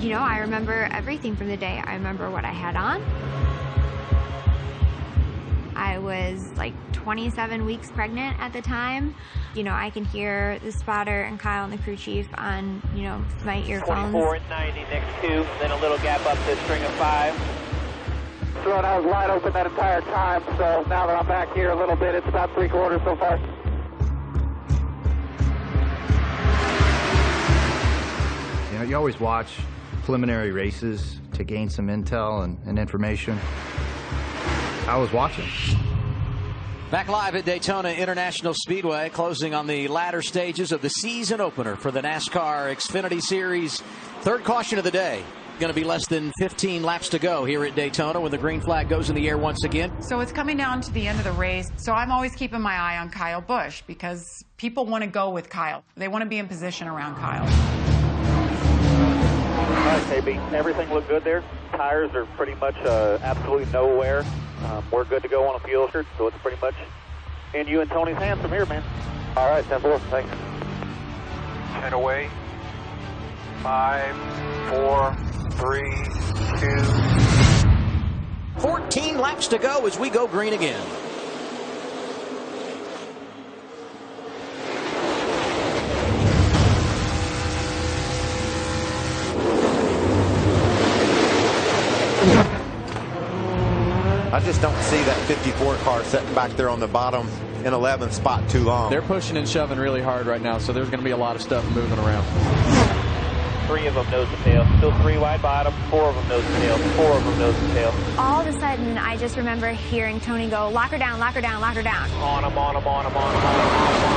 You know, I remember everything from the day. I remember what I had on. I was like 27 weeks pregnant at the time. You know, I can hear the spotter and Kyle and the crew chief on, you know, my earphones. 24 and 90 next 2, then a little gap up to string of 5. So I was wide open that entire time, so now that I'm back here a little bit, it's about 3/4 so far. You know, you always watch preliminary races to gain some intel and information. I was watching. Back live at Daytona International Speedway, closing on the latter stages of the season opener for the NASCAR Xfinity Series. Third caution of the day. Going to be less than 15 laps to go here at Daytona when the green flag goes in the air once again. So it's coming down to the end of the race. So I'm always keeping my eye on Kyle Busch because people want to go with Kyle. They want to be in position around Kyle. All right, KB, everything looked good there. Tires are pretty much absolutely no wear. We're good to go on a fuel shirt, so it's pretty much in you and Tony's hands from here, man. All right, 10-4, thanks. 10 away. 5, 4, 3, 2. 14 laps to go as we go green again. I just don't see that 54 car sitting back there on the bottom in 11th spot too long. They're pushing and shoving really hard right now, so there's going to be a lot of stuff moving around. 3 of them nose to tail. Still 3 wide bottom. 4 of them nose to tail. 4 of them nose to tail. All of a sudden, I just remember hearing Tony go, lock her down, lock her down, lock her down. On them, on them, on them, on them, on them, on them.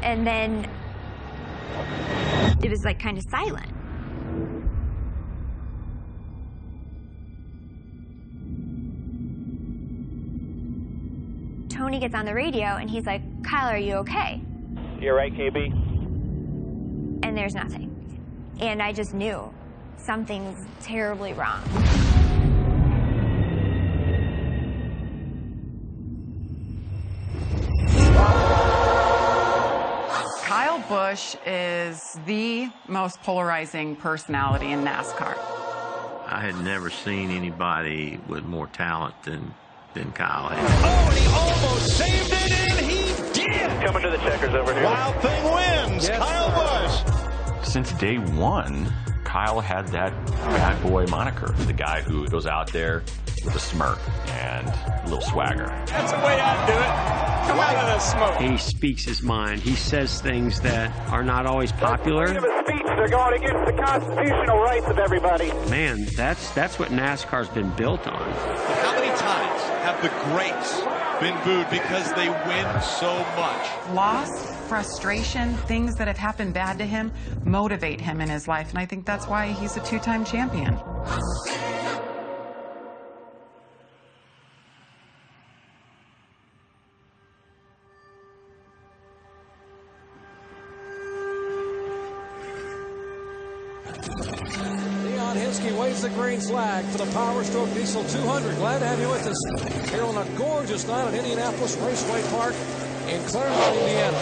And then it was like kind of silent. Tony gets on the radio and he's like, Kyle, are you okay? You're right, KB. And there's nothing. And I just knew something's terribly wrong. Kyle Busch is the most polarizing personality in NASCAR. I had never seen anybody with more talent than Kyle had. Oh, and he almost saved it, and he did! Coming to the checkers over here. Wild Thing wins, yes. Kyle Busch. Since day one, Kyle had that bad boy moniker, the guy who goes out there with a smirk and a little swagger. That's the way I'd do it. Come out of the smoke. He speaks his mind. He says things that are not always popular. Freedom of speech. They're going against the constitutional rights of everybody. Man, that's what NASCAR's been built on. How many times have the greats been booed because they win so much? Loss, frustration, things that have happened bad to him motivate him in his life. And I think that's why he's a 2-time champion. Waves the green flag for the Power Stroke Diesel 200. Glad to have you with us here on a gorgeous night at Indianapolis Raceway Park in Claremont, Indiana.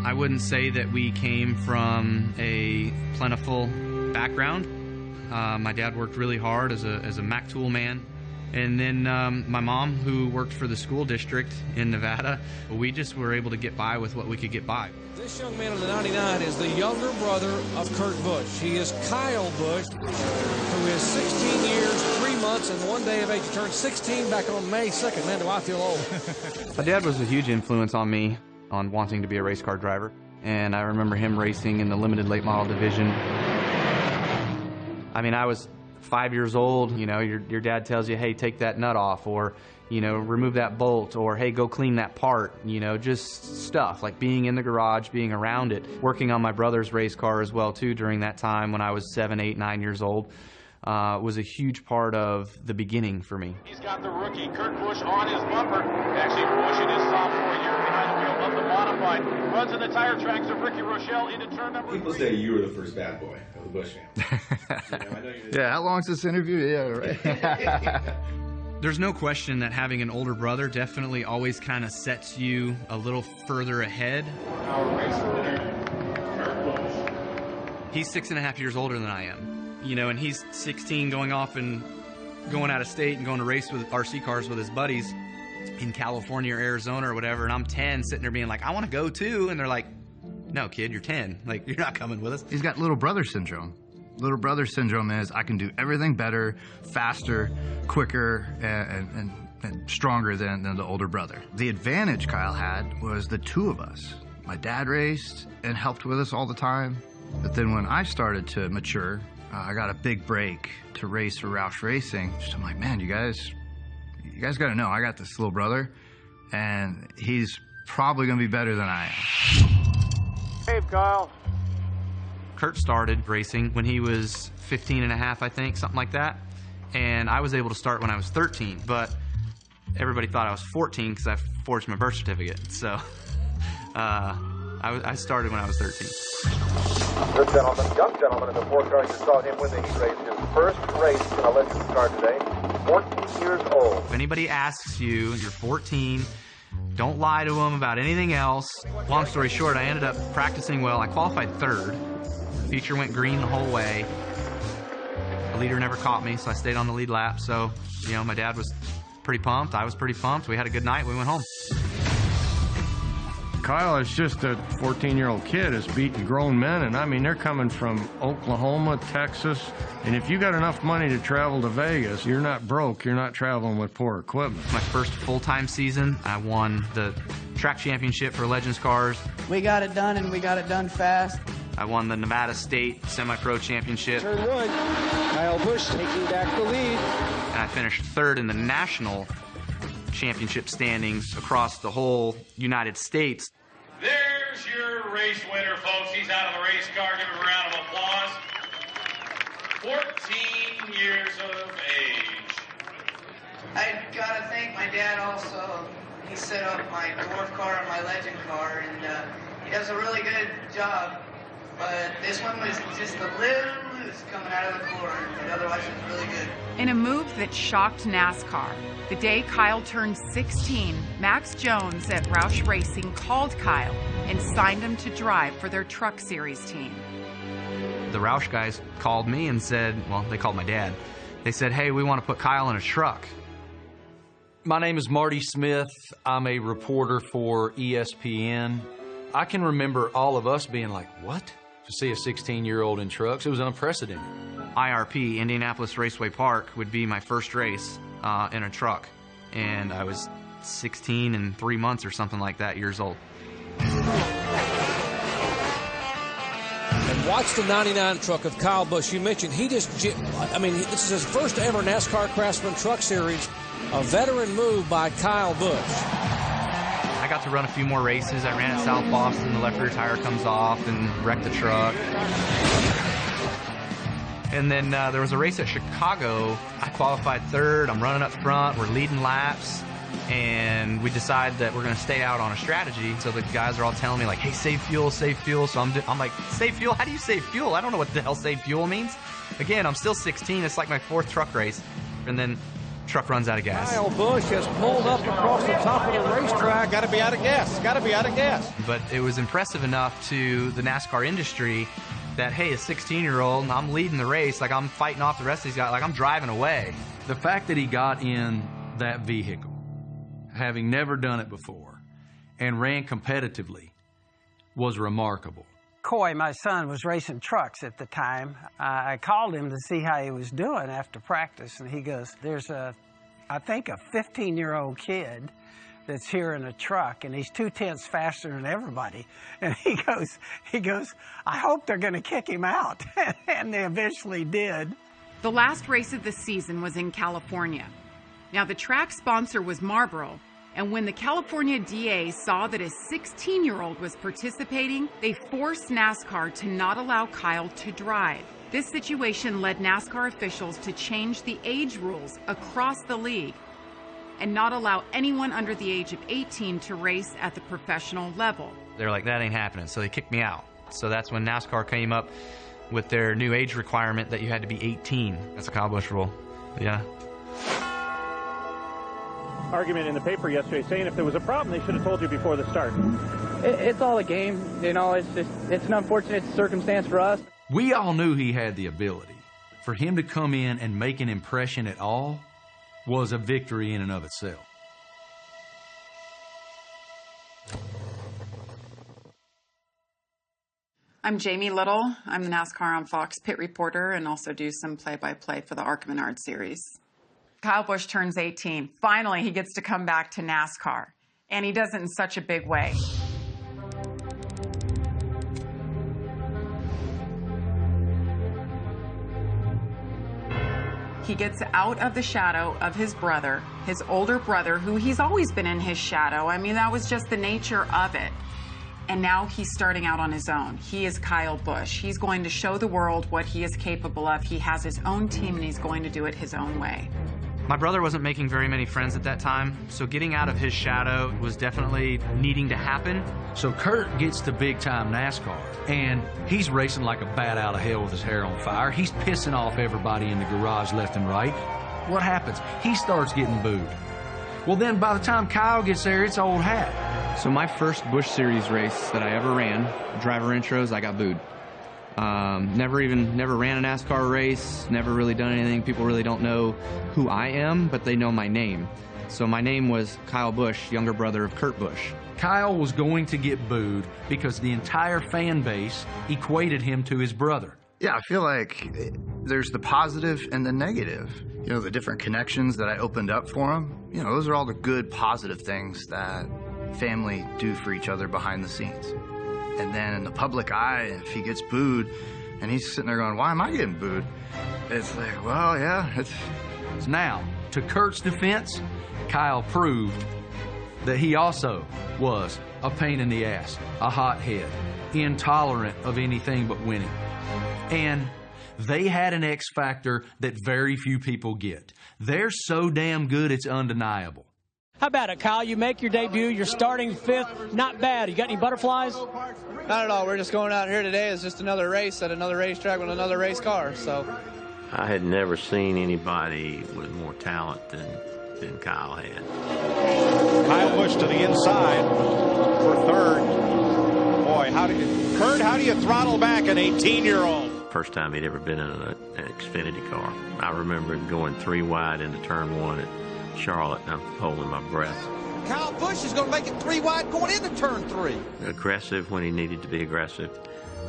I wouldn't say that we came from a plentiful background. My dad worked really hard as a Mac tool man. And then my mom, who worked for the school district in Nevada, we just were able to get by with what we could get by. This young man in the 99 is the younger brother of Kurt Busch. He is Kyle Busch, who is 16 years, 3 months, and 1 day of age. He turned 16 back on May 2nd. Man, do I feel old. My dad was a huge influence on me on wanting to be a race car driver. And I remember him racing in the limited late model division. I mean, I was 5 years old, you know, your dad tells you, hey, take that nut off, or, you know, remove that bolt, or, hey, go clean that part, you know, just stuff, like being in the garage, being around it. Working on my brother's race car as well, too, during that time when I was 7, 8, 9 years old, was a huge part of the beginning for me. He's got the rookie Kurt Busch on his bumper. Actually, Busch in his sophomore year behind the wheel of the modified. Runs in the tire tracks of Ricky Rochelle into turn number. People say you were the first bad boy of the Busch family. Yeah, how long's this interview? Yeah, right. There's no question that having an older brother definitely always kind of sets you a little further ahead. He's 6.5 years older than I am, you know, and he's 16 going off and going out of state and going to race with RC cars with his buddies in California or Arizona or whatever, and I'm 10 sitting there being like, I want to go too, and they're like, no kid, you're 10, like you're not coming with us. He's got little brother syndrome. Little brother syndrome is I can do everything better, faster, quicker, and stronger than the older brother. The advantage Kyle had was the two of us. My dad raced and helped with us all the time, but then when I started to mature, I got a big break to race for Roush Racing. I'm like, man, you guys got to know I got this little brother, and he's probably going to be better than I am. Hey, Kyle. Kurt started racing when he was 15 and a half, I think, something like that. And I was able to start when I was 13, but everybody thought I was 14 because I forged my birth certificate. So I started when I was 13. Good gentleman, young gentleman in the 4 car, you saw him win the heat race, his first race in a Legends car today, 14 years old. If anybody asks you, you're 14, don't lie to them about anything else. Long story short, I ended up practicing well. I qualified 3rd. Feature went green the whole way. The leader never caught me, so I stayed on the lead lap. So, you know, my dad was pretty pumped. I was pretty pumped. We had a good night. We went home. Kyle is just a 14-year-old kid is beating grown men, and I mean, they're coming from Oklahoma, Texas, and if you got enough money to travel to Vegas, you're not broke, you're not traveling with poor equipment. My first full-time season, I won the track championship for Legends cars. We got it done, and we got it done fast. I won the Nevada State Semi-Pro Championship. Turn 1, Kyle Busch taking back the lead. And I finished 3rd in the national championship standings across the whole United States. There's your race winner, folks. He's out of the race car. Give him a round of applause. 14 years of age. I gotta thank my dad also. He set up my dwarf car and my legend car, and he does a really good job. But this one was just a little loose coming out of the corner, but otherwise it was really good. In a move that shocked NASCAR, the day Kyle turned 16, Max Jones at Roush Racing called Kyle and signed him to drive for their Truck Series team. The Roush guys called me and said, well, they called my dad. They said, hey, we want to put Kyle in a truck. My name is Marty Smith. I'm a reporter for ESPN. I can remember all of us being like, what? To see a 16-year-old in trucks, it was unprecedented. IRP, Indianapolis Raceway Park, would be my first race in a truck. And I was 16 and 3 months or something like that years old. And watch the 99 truck of Kyle Busch. You mentioned this is his first ever NASCAR Craftsman Truck Series, a veteran move by Kyle Busch. I got to run a few more races. I ran at South Boston. The left rear tire comes off and wrecked the truck. And then there was a race at Chicago. I qualified 3rd. I'm running up front. We're leading laps. And we decide that we're going to stay out on a strategy. So the guys are all telling me, like, hey, save fuel, save fuel. So I'm like, save fuel? How do you save fuel? I don't know what the hell save fuel means. Again, I'm still 16. It's like my 4th truck race. And then truck runs out of gas. Kyle Busch has pulled up across the top of the racetrack. Got to be out of gas. Got to be out of gas. But it was impressive enough to the NASCAR industry that, hey, a 16-year-old, I'm leading the race, like I'm fighting off the rest of these guys, like I'm driving away. The fact that he got in that vehicle, having never done it before, and ran competitively, was remarkable. Coy, my son, was racing trucks at the time. I called him to see how he was doing after practice, and he goes, there's I think a 15-year-old kid that's here in a truck, and he's 2/10 faster than everybody. And he goes, I hope they're going to kick him out. And they eventually did. The last race of the season was in California. Now, the track sponsor was Marlboro, and when the California DA saw that a 16-year-old was participating, they forced NASCAR to not allow Kyle to drive. This situation led NASCAR officials to change the age rules across the league and not allow anyone under the age of 18 to race at the professional level. They're like, that ain't happening, so they kicked me out. So that's when NASCAR came up with their new age requirement that you had to be 18. That's a Kyle Busch rule. Yeah. argument in the paper yesterday saying if there was a problem, they should have told you before the start. It's all a game. You know, it's an unfortunate circumstance for us. We all knew he had the ability. For him to come in and make an impression at all was a victory in and of itself. I'm Jamie Little. I'm the NASCAR on Fox pit reporter and also do some play-by-play for the ARCA Menard series. Kyle Busch turns 18. Finally, he gets to come back to NASCAR, and he does it in such a big way. He gets out of the shadow of his brother, his older brother, who he's always been in his shadow. I mean, that was just the nature of it. And now he's starting out on his own. He is Kyle Busch. He's going to show the world what he is capable of. He has his own team, and he's going to do it his own way. My brother wasn't making very many friends at that time, so getting out of his shadow was definitely needing to happen. So Kurt gets to big-time NASCAR, and he's racing like a bat out of hell with his hair on fire. He's pissing off everybody in the garage left and right. What happens? He starts getting booed. Well, then by the time Kyle gets there, it's old hat. So my first Busch Series race that I ever ran, driver intros, I got booed. Never ran a NASCAR race, never really done anything. People really don't know who I am, but they know my name. So my name was Kyle Busch, younger brother of Kurt Busch. Kyle was going to get booed because the entire fan base equated him to his brother. Yeah, I feel like there's the positive and the negative. You know, the different connections that I opened up for him, you know, those are all the good, positive things that family do for each other behind the scenes. And then in the public eye, if he gets booed and he's sitting there going, why am I getting booed? It's like, well, yeah, it's... Now, to Kurt's defense, Kyle proved that he also was a pain in the ass, a hothead, intolerant of anything but winning. And they had an X factor that very few people get. They're so damn good, it's undeniable. How about it, Kyle? You make your debut. You're starting fifth. Not bad. You got any butterflies? Not at all. We're just going out here today. It's just another race at another racetrack with another race car. So I had never seen anybody with more talent than Kyle had. Kyle Busch to the inside for third. Boy, how do you throttle back an 18-year-old? First time he'd ever been in an Xfinity car. I remember him going 3 wide into turn 1 at Charlotte, and I'm holding my breath. Kyle Busch is going to make it 3 wide going into turn 3. Aggressive when he needed to be aggressive,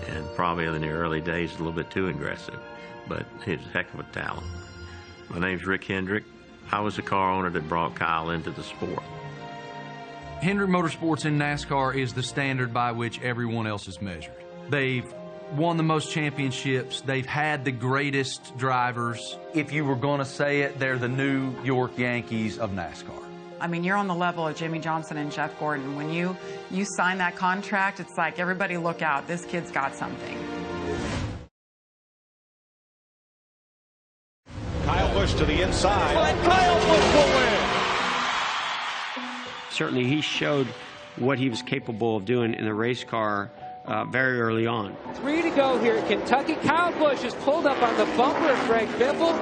and probably in the early days a little bit too aggressive, but he's a heck of a talent. My name's Rick Hendrick. I was the car owner that brought Kyle into the sport. Hendrick Motorsports in NASCAR is the standard by which everyone else is measured. They've won the most championships. They've had the greatest drivers. If you were going to say it, they're the New York Yankees of NASCAR. I mean, you're on the level of Jimmy Johnson and Jeff Gordon. When you sign that contract, it's like, everybody look out. This kid's got something. Kyle Busch to the inside. And Kyle Busch will win. Certainly, he showed what he was capable of doing in the race car very early on. 3 to go here at Kentucky. Kyle Busch is pulled up on the bumper of Greg Biffle.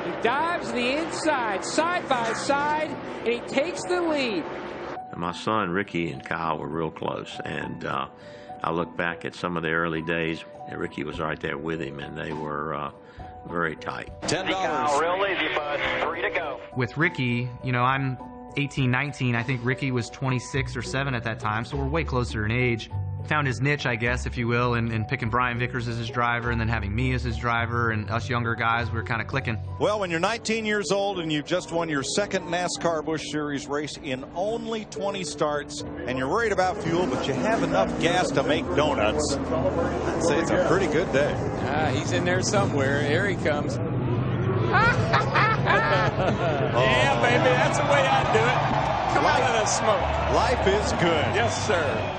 He dives to the inside, side by side, and he takes the lead. My son Ricky and Kyle were real close, and I look back at some of the early days, and Ricky was right there with him, and they were very tight. $10. Real easy, bud. 3 to go. With Ricky, you know, I'm 18, 19. I think Ricky was 26 or 7 at that time, so we're way closer in age. Found his niche, I guess, if you will, in picking Brian Vickers as his driver and then having me as his driver, and us younger guys, we were kind of clicking. Well, when you're 19 years old and you've just won your second NASCAR Busch Series race in only 20 starts, and you're worried about fuel, but you have enough gas to make donuts, I'd say it's a pretty good day. He's in there somewhere. Here he comes. Yeah, baby, that's the way I do it. Come out of the smoke. Life is good. Yes, sir.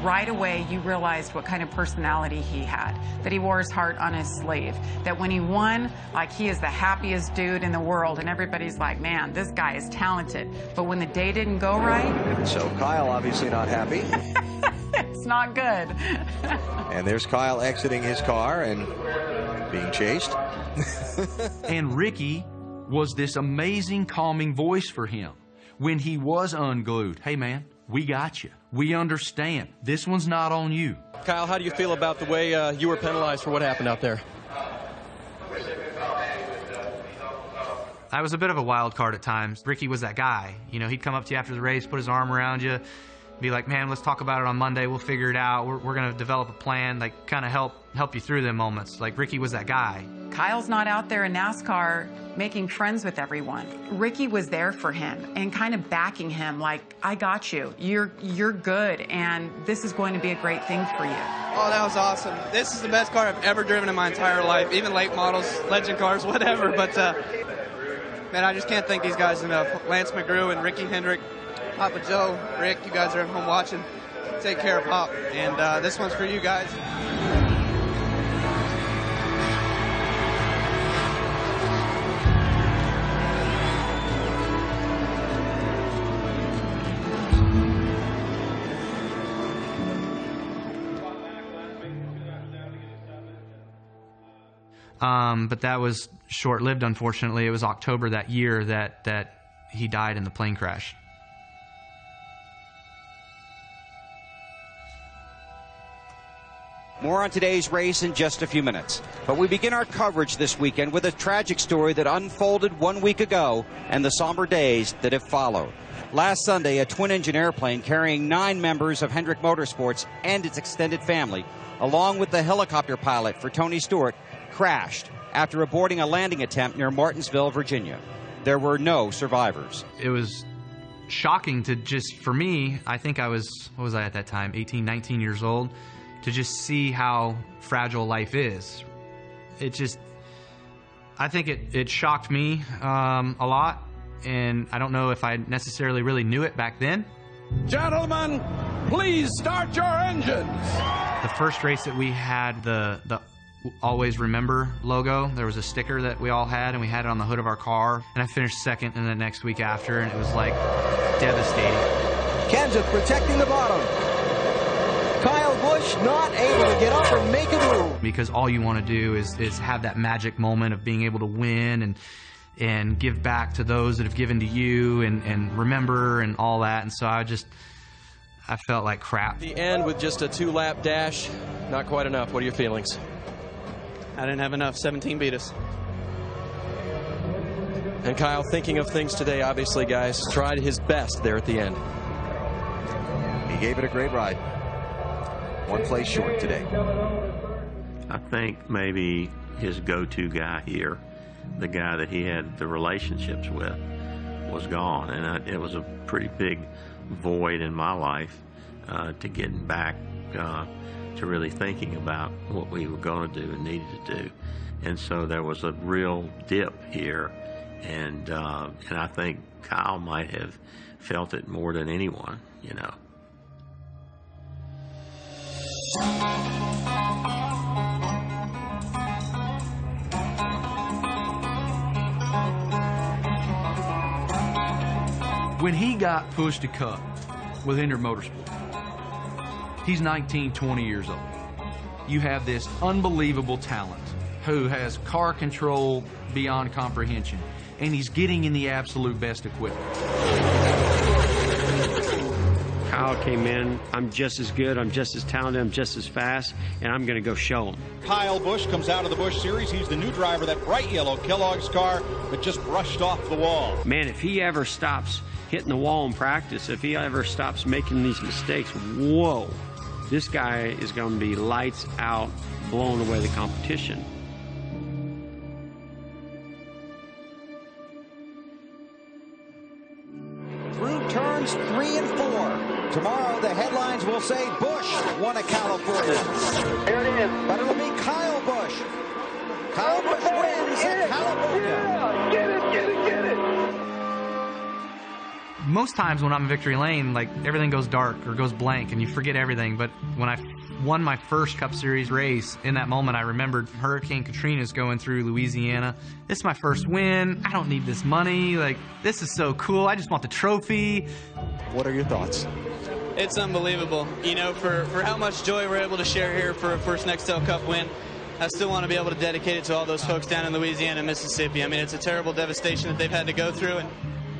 Right away, you realized what kind of personality he had, that he wore his heart on his sleeve, that when he won, like, he is the happiest dude in the world, and everybody's like, man, this guy is talented. But when the day didn't go right... So Kyle obviously not happy. It's not good. And there's Kyle exiting his car and being chased. And Ricky was this amazing calming voice for him. When he was unglued, hey man, we got you. We understand. This one's not on you. Kyle, how do you feel about the way you were penalized for what happened out there? I was a bit of a wild card at times. Ricky was that guy. You know, he'd come up to you after the race, put his arm around you, be like, man, let's talk about it on Monday. We'll figure it out. We're going to develop a plan, like kind of help you through them moments. Like Ricky was that guy. Kyle's not out there in NASCAR making friends with everyone. Ricky was there for him and kind of backing him like, I got you. You're good, and this is going to be a great thing for you. Oh, that was awesome. This is the best car I've ever driven in my entire life, even late models, legend cars, whatever. But, man, I just can't thank these guys enough. Lance McGrew and Ricky Hendrick, Papa Joe, Rick, you guys are at home watching. Take care of Pop. And this one's for you guys. But that was short-lived, unfortunately. It was October that year that he died in the plane crash. More on today's race in just a few minutes. But we begin our coverage this weekend with a tragic story that unfolded 1 week ago and the somber days that have followed. Last Sunday, a twin-engine airplane carrying 9 members of Hendrick Motorsports and its extended family, along with the helicopter pilot for Tony Stewart, crashed after aborting a landing attempt near Martinsville, Virginia. There were no survivors. It was shocking to just, for me, I think I was, what was I at that time, 18, 19 years old, to just see how fragile life is. It just, I think it shocked me a lot, and I don't know if I necessarily really knew it back then. Gentlemen, please start your engines. The first race that we had, the Always Remember logo, there was a sticker that we all had, and we had it on the hood of our car, and I finished second in the next week after, and it was like devastating. Kenseth protecting the bottom. Kyle Busch not able to get up and make a move. Because all you want to do is have that magic moment of being able to win and give back to those that have given to you and remember and all that, and so I felt like crap. The end with just a 2-lap dash, not quite enough. What are your feelings? I didn't have enough. 17 beat us. And Kyle, thinking of things today, obviously, guys, tried his best there at the end. He gave it a great ride. 1 place short today. I think maybe his go-to guy here, the guy that he had the relationships with, was gone. And it was a pretty big void in my life to getting back to really thinking about what we were going to do and needed to do. And so there was a real dip here, and I think Kyle might have felt it more than anyone, you know. When he got pushed to cut with Hendrick Motorsport, he's 19, 20 years old. You have this unbelievable talent who has car control beyond comprehension, and he's getting in the absolute best equipment. Kyle came in, I'm just as good, I'm just as talented, I'm just as fast, and I'm going to go show him. Kyle Busch comes out of the Busch Series. He's the new driver of that bright yellow Kellogg's car that just brushed off the wall. Man, if he ever stops hitting the wall in practice, if he ever stops making these mistakes, whoa, this guy is going to be lights out, blowing away the competition. Through turns 3 and 4. Tomorrow the headlines will say Busch won at California. Here it is. But it'll be Kyle Busch. Kyle Busch wins at California. Yeah, get it, get it, get it. Most times when I'm in victory lane, like everything goes dark or goes blank and you forget everything. But when I won my first Cup Series race, in that moment I remembered Hurricane Katrina's going through Louisiana. This is my first win. I don't need this money. Like, this is so cool. I just want the trophy. What are your thoughts? It's unbelievable. You know, for how much joy we're able to share here for a first Nextel Cup win, I still want to be able to dedicate it to all those folks down in Louisiana and Mississippi. I mean, it's a terrible devastation that they've had to go through, and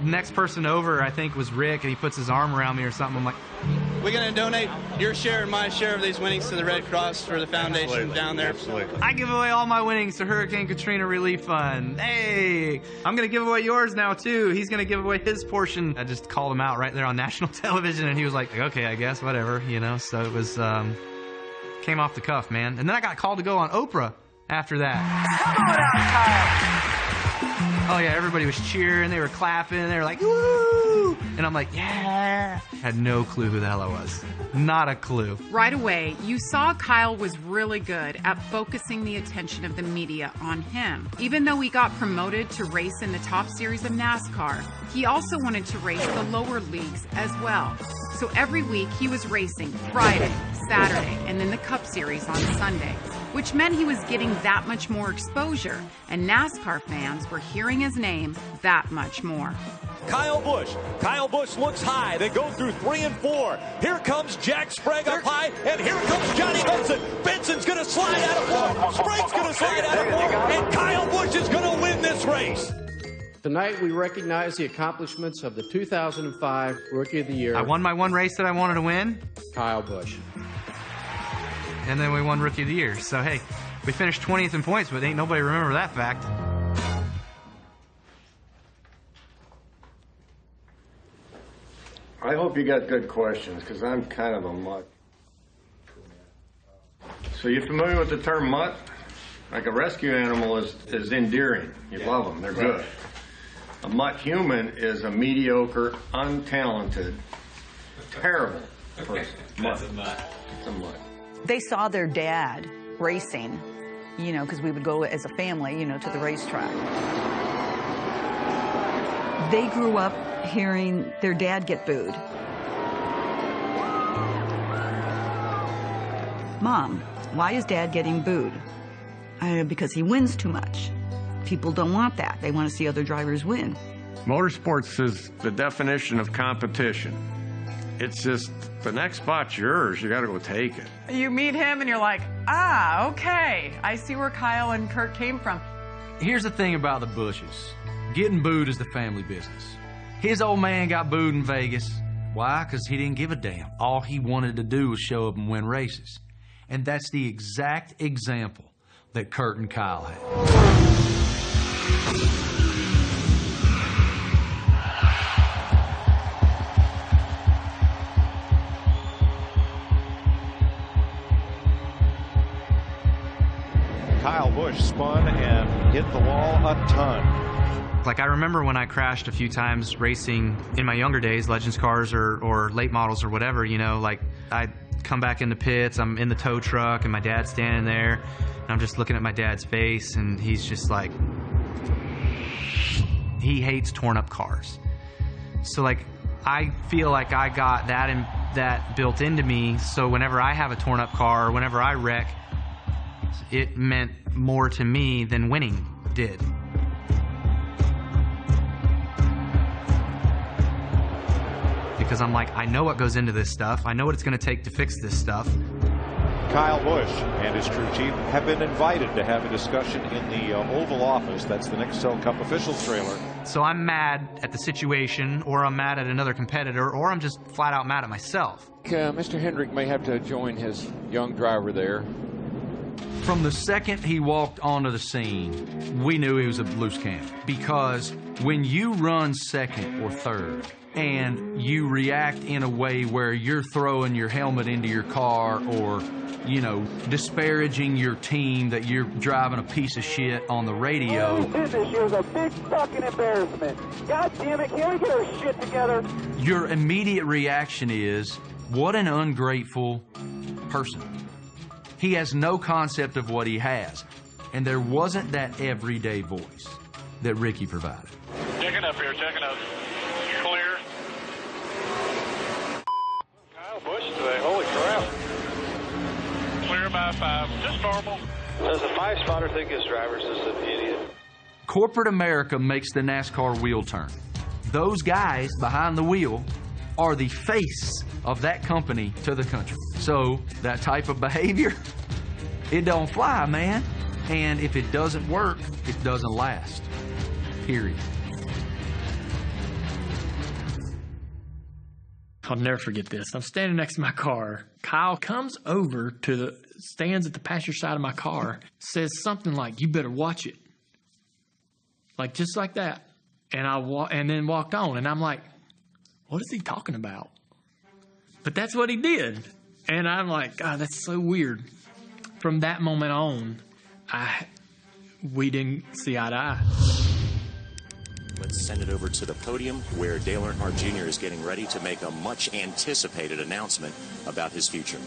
Next person over, I think, was Rick, and he puts his arm around me or something. I'm like, We're going to donate your share and my share of these winnings to the Red Cross for the foundation down there. Absolutely. I give away all my winnings to Hurricane Katrina Relief Fund. Hey, I'm going to give away yours now, too. He's going to give away his portion. I just called him out right there on national television, and he was like, okay, I guess, whatever, you know. So it was, came off the cuff, man. And then I got called to go on Oprah after that. Oh, yeah, everybody was cheering. They were clapping. They were like, woo! And I'm like, yeah. Had no clue who the hell I was. Not a clue. Right away, you saw Kyle was really good at focusing the attention of the media on him. Even though he got promoted to race in the top series of NASCAR, he also wanted to race the lower leagues as well. So every week he was racing Friday, Saturday, and then the Cup Series on Sunday, which meant he was getting that much more exposure, and NASCAR fans were hearing his name that much more. Kyle Busch. Kyle Busch looks high. They go through 3 and 4. Here comes Jack Sprague up high, and here comes Johnny Benson. Benson's going to slide out of 4. Sprague's going to slide out of 4, and Kyle Busch is going to win this race. Tonight, we recognize the accomplishments of the 2005 Rookie of the Year. I won my one race that I wanted to win. Kyle Busch. And then we won Rookie of the Year. So, hey, we finished 20th in points, but ain't nobody remember that fact. I hope you got good questions, because I'm kind of a mutt. So you familiar with the term mutt? Like a rescue animal is endearing. You love them. They're good. A mutt human is a mediocre, untalented, terrible person. Mutt. It's a mutt. They saw their dad racing, you know, because we would go as a family, you know, to the racetrack. They grew up hearing their dad get booed. Mom, why is Dad getting booed? Because he wins too much. People don't want that. They want to see other drivers win. Motorsports is the definition of competition. It's just, the next spot's yours. You got to go take it. You meet him and you're like, ah, okay. I see where Kyle and Kurt came from. Here's the thing about the Bushes. Getting booed is the family business. His old man got booed in Vegas. Why? Because he didn't give a damn. All he wanted to do was show up and win races. And that's the exact example that Kurt and Kyle had. Kyle Busch spun and hit the wall a ton. Like, I remember when I crashed a few times racing in my younger days, Legends cars or late models or whatever, you know, like I'd come back in the pits, I'm in the tow truck and my dad's standing there and I'm just looking at my dad's face and he's just like, he hates torn up cars. So like, I feel like I got that built into me, so whenever I have a torn up car or whenever I wreck, it meant more to me than winning did. Because I'm like, I know what goes into this stuff. I know what it's going to take to fix this stuff. Kyle Busch and his crew chief have been invited to have a discussion in the Oval Office. That's the Nextel Cup officials trailer. So I'm mad at the situation, or I'm mad at another competitor, or I'm just flat out mad at myself. Mr. Hendrick may have to join his young driver there. From the second he walked onto the scene, we knew he was a loose cannon. Because when you run second or third, and you react in a way where you're throwing your helmet into your car or, you know, disparaging your team that you're driving a piece of shit on the radio. This year's a big fucking embarrassment. God damn it, can we get our shit together? Your immediate reaction is, what an ungrateful person. He has no concept of what he has. And there wasn't that everyday voice that Ricky provided. Checking up here, checking up. Clear. Kyle Busch today, holy crap. Clear by 5, just normal. Does the 5-spotter think his driver's just an idiot? Corporate America makes the NASCAR wheel turn. Those guys behind the wheel are the face of that company to the country. So that type of behavior, it don't fly, man. And if it doesn't work, it doesn't last. Period. I'll never forget this. I'm standing next to my car. Kyle comes over to stands at the passenger side of my car, says something like, "You better watch it." Like, just like that. And then walked on. And I'm like, what is he talking about? But that's what he did. And I'm like, God, that's so weird. From that moment on, we didn't see eye to eye. Let's send it over to the podium where Dale Earnhardt Jr. is getting ready to make a much-anticipated announcement about his future.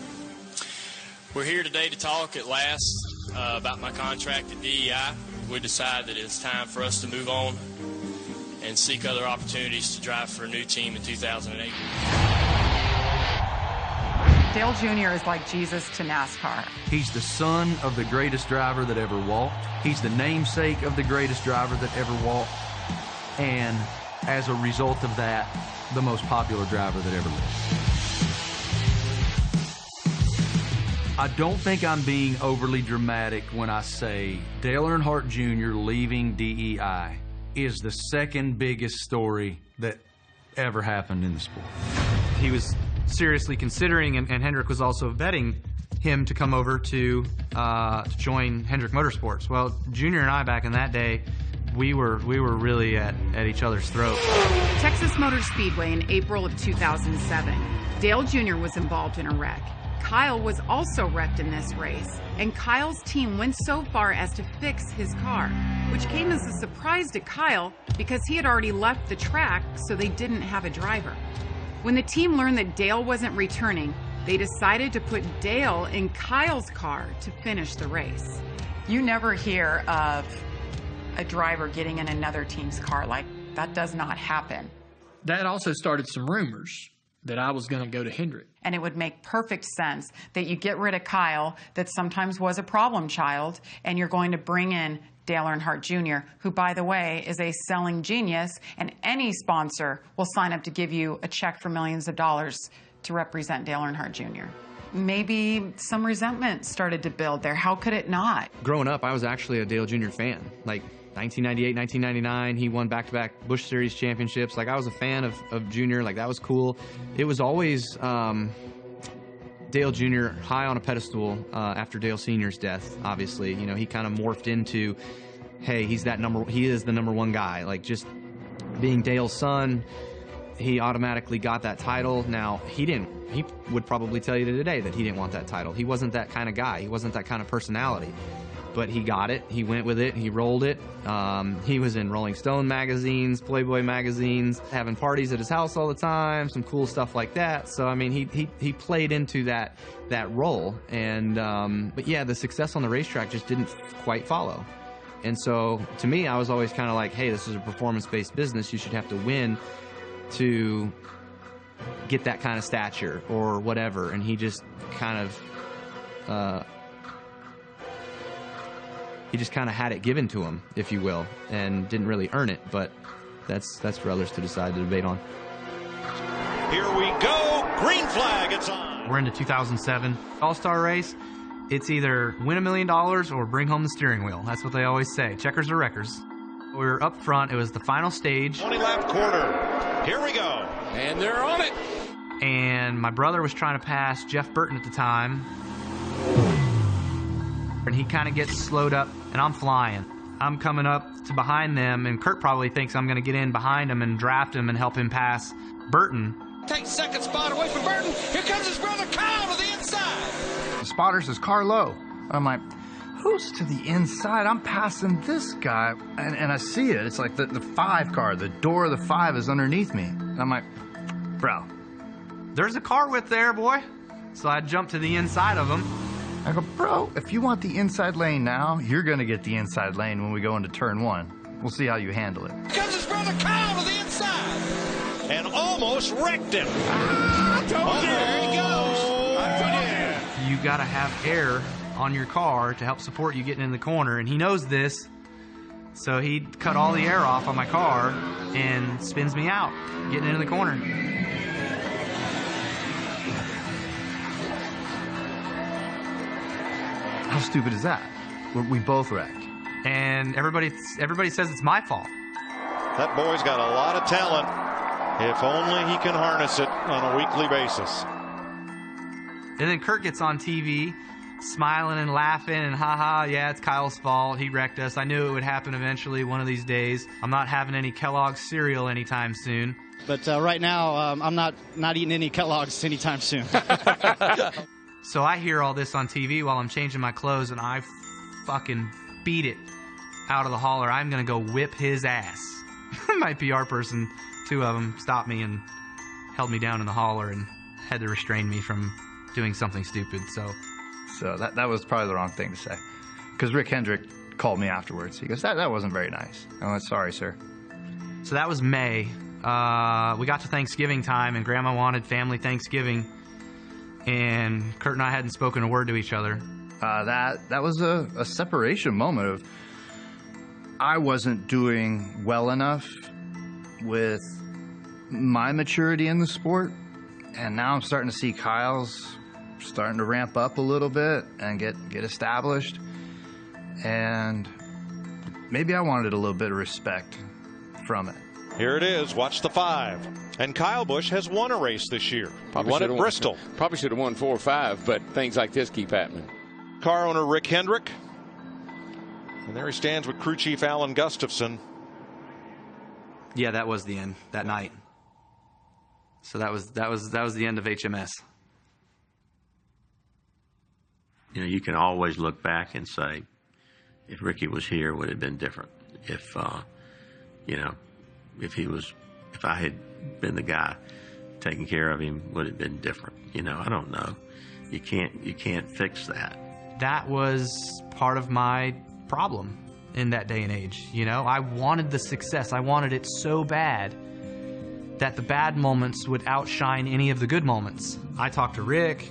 We're here today to talk at last about my contract at DEI. We decided that it's time for us to move on and seek other opportunities to drive for a new team in 2008. Dale Jr. is like Jesus to NASCAR. He's the son of the greatest driver that ever walked. He's the namesake of the greatest driver that ever walked. And as a result of that, the most popular driver that ever lived. I don't think I'm being overly dramatic when I say Dale Earnhardt Jr. leaving DEI is the second biggest story that ever happened in the sport. He was seriously considering, and Hendrick was also vetting him to come over to join Hendrick Motorsports. Well, Junior and I back in that day, we were really at each other's throats. Texas Motor Speedway in April of 2007. Dale Jr. was involved in a wreck. Kyle was also wrecked in this race, and Kyle's team went so far as to fix his car, which came as a surprise to Kyle because he had already left the track, so they didn't have a driver. When the team learned that Dale wasn't returning, they decided to put Dale in Kyle's car to finish the race. You never hear of a driver getting in another team's car. Like, that does not happen. That also started some rumors that I was going to go to Hendrick. And it would make perfect sense that you get rid of Kyle, that sometimes was a problem child, and you're going to bring in Dale Earnhardt Jr., who, by the way, is a selling genius, and any sponsor will sign up to give you a check for millions of dollars to represent Dale Earnhardt Jr. Maybe some resentment started to build there. How could it not? Growing up, I was actually a Dale Jr. fan. Like, 1998, 1999, he won back-to-back Busch Series championships. Like, I was a fan of Junior. Like, that was cool. It was always Dale Jr. high on a pedestal after Dale Sr.'s death, obviously. You know, he kind of morphed into, hey, he is the number one guy. Like, just being Dale's son, he automatically got that title. Now, he would probably tell you today that he didn't want that title. He wasn't that kind of guy. He wasn't that kind of personality. But he got it, he went with it, he rolled it. He was in Rolling Stone magazines, Playboy magazines, having parties at his house all the time, some cool stuff like that. So, I mean, he played into that role. And, but yeah, the success on the racetrack just didn't quite follow. And so, to me, I was always kind of like, hey, this is a performance-based business. You should have to win to get that kind of stature or whatever. And he just kind of... he just kind of had it given to him, if you will, and didn't really earn it, but that's for others to decide to debate on. Here we go. Green flag, it's on. We're into 2007 All-Star race. It's either win $1 million or bring home the steering wheel. That's what they always say, checkers or wreckers. We were up front. It was the final stage. 20-lap quarter. Here we go. And they're on it. And my brother was trying to pass Jeff Burton at the time. And he kind of gets slowed up, and I'm flying. I'm coming up to behind them, and Kurt probably thinks I'm going to get in behind him and draft him and help him pass Burton. Take second spot away from Burton. Here comes his brother Kyle to the inside. The spotter says, Carlo. I'm like, who's to the inside? I'm passing this guy. And I see it. It's like the 5 car. The door of the 5 is underneath me. And I'm like, bro. There's a car width there, boy. So I jump to the inside of him. I go, bro, if you want the inside lane now, you're going to get the inside lane when we go into turn 1. We'll see how you handle it. Here comes his brother Kyle to the inside. And almost wrecked him. I told you. There he goes. I told you. You got to have air on your car to help support you getting in the corner, and he knows this. So he cut all the air off on my car and spins me out, getting into the corner. How stupid is that? We both wrecked. And everybody says it's my fault. That boy's got a lot of talent. If only he can harness it on a weekly basis. And then Kurt gets on TV, smiling and laughing and haha, yeah, it's Kyle's fault. He wrecked us. I knew it would happen eventually one of these days. I'm not having any Kellogg's cereal anytime soon. But right now, I'm not eating any Kellogg's anytime soon. So I hear all this on TV while I'm changing my clothes, and I fucking beat it out of the holler. I'm going to go whip his ass. My PR person, 2 of them, stopped me and held me down in the holler and had to restrain me from doing something stupid. So that was probably the wrong thing to say. Because Rick Hendrick called me afterwards. He goes, that wasn't very nice. I went, sorry, sir. So that was May. We got to Thanksgiving time, and Grandma wanted family Thanksgiving. And Kurt and I hadn't spoken a word to each other. That was a separation moment of I wasn't doing well enough with my maturity in the sport, and now I'm starting to see Kyle's starting to ramp up a little bit and get established, and maybe I wanted a little bit of respect from it. Here it is. Watch the 5. And Kyle Busch has won a race this year. He won at Bristol. Probably should have won 4 or 5, but things like this keep happening. Car owner Rick Hendrick. And there he stands with crew chief Alan Gustafson. Yeah, that was the end that night. So that was the end of HMS. You know, you can always look back and say, if Ricky was here, it would have been different. If if I had been the guy taking care of him, would it have been different? You know, I don't know. You can't fix that. That was part of my problem in that day and age. You know, I wanted the success. I wanted it so bad that the bad moments would outshine any of the good moments. I talked to Rick.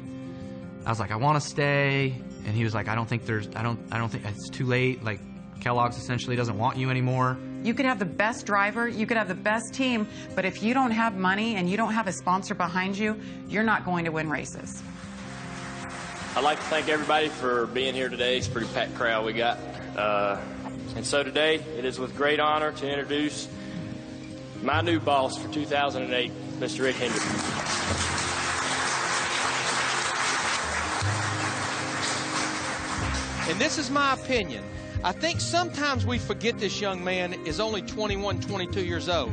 I was like, I want to stay, and he was like, I don't think it's too late. Like, Kellogg's essentially doesn't want you anymore. You could have the best driver, you could have the best team, but if you don't have money and you don't have a sponsor behind you, you're not going to win races. I'd like to thank everybody for being here today. It's a pretty packed crowd we got. And so today, it is with great honor to introduce my new boss for 2008, Mr. Rick Hendrick. And this is my opinion. I think sometimes we forget this young man is only 21, 22 years old.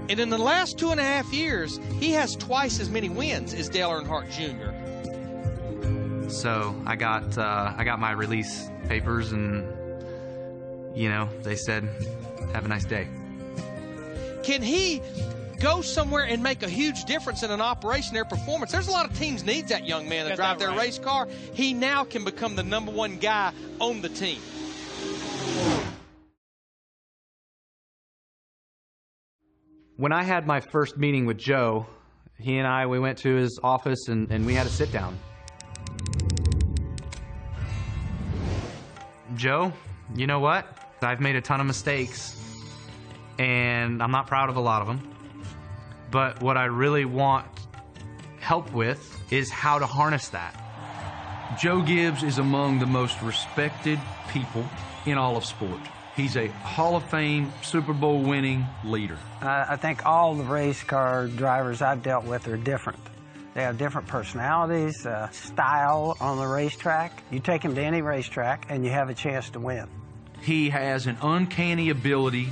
And in the last 2.5 years, he has twice as many wins as Dale Earnhardt Jr. So I got my release papers, and you know, they said, have a nice day. Can he go somewhere and make a huge difference in an operation, their performance? There's a lot of teams need that young man to drive their race car. He now can become the #1 guy on the team. When I had my first meeting with Joe, we went to his office and we had a sit down. Joe, you know what? I've made a ton of mistakes, and I'm not proud of a lot of them. But what I really want help with is how to harness that. Joe Gibbs is among the most respected people in all of sport. He's a Hall of Fame, Super Bowl winning leader. I think all the race car drivers I've dealt with are different. They have different personalities, style on the racetrack. You take them to any racetrack and you have a chance to win. He has an uncanny ability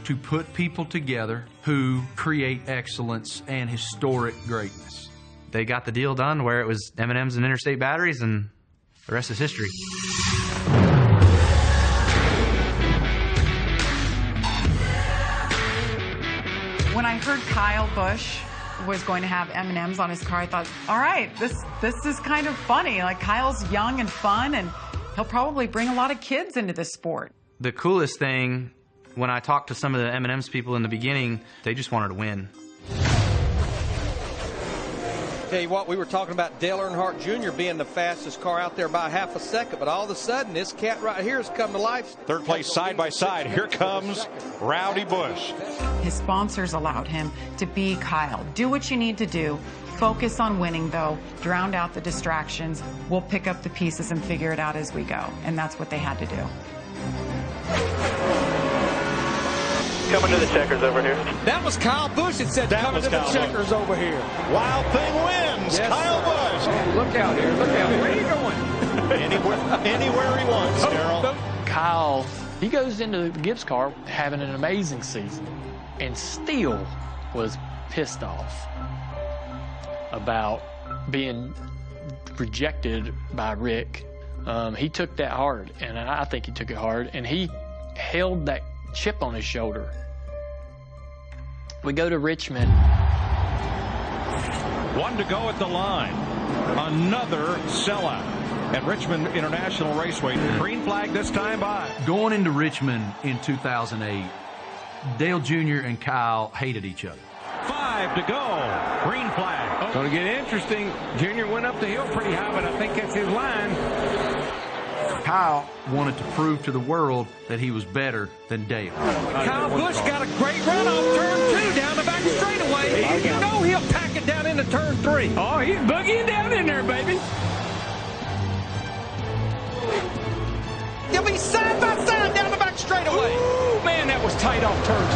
to put people together who create excellence and historic greatness. They got the deal done where it was M&Ms and interstate batteries, and the rest is history. When I heard Kyle Busch was going to have M&Ms on his car, I thought, all right, this is kind of funny. Like, Kyle's young and fun, and he'll probably bring a lot of kids into this sport. The coolest thing, when I talked to some of the M&Ms people in the beginning, they just wanted to win. Tell you what, we were talking about Dale Earnhardt Jr. being the fastest car out there by half a second, but all of a sudden, this cat right here has come to life. Third place side by side. Here comes Rowdy Busch. His sponsors allowed him to be Kyle. Do what you need to do. Focus on winning, though. Drown out the distractions. We'll pick up the pieces and figure it out as we go. And that's what they had to do. coming to the checkers over here. That was Kyle Busch that said coming to the checkers over here. Wild Thing wins. Yes. Kyle Busch. Oh, look out here. Look out here. Where are you going? Anywhere he wants, Darrell. Kyle, he goes into the Gibbs car having an amazing season and still was pissed off about being rejected by Rick. He took that hard, and I think he took it hard, and he held that chip on his shoulder. We go to Richmond. 1 to go at the line. Another sellout at Richmond International Raceway. Green flag this time by. Going into Richmond in 2008, Dale Jr. and Kyle hated each other. 5 to go. Green flag. Going to get interesting. Junior went up the hill pretty high, but I think that's his line. Kyle wanted to prove to the world that he was better than Dale. Kyle Busch got a great run on turn 2 down the back straightaway. You know he'll pack it down into turn 3. Oh, he's boogieing down in there, baby. They'll be side by side down the back straightaway. Ooh, man, that was tight off turn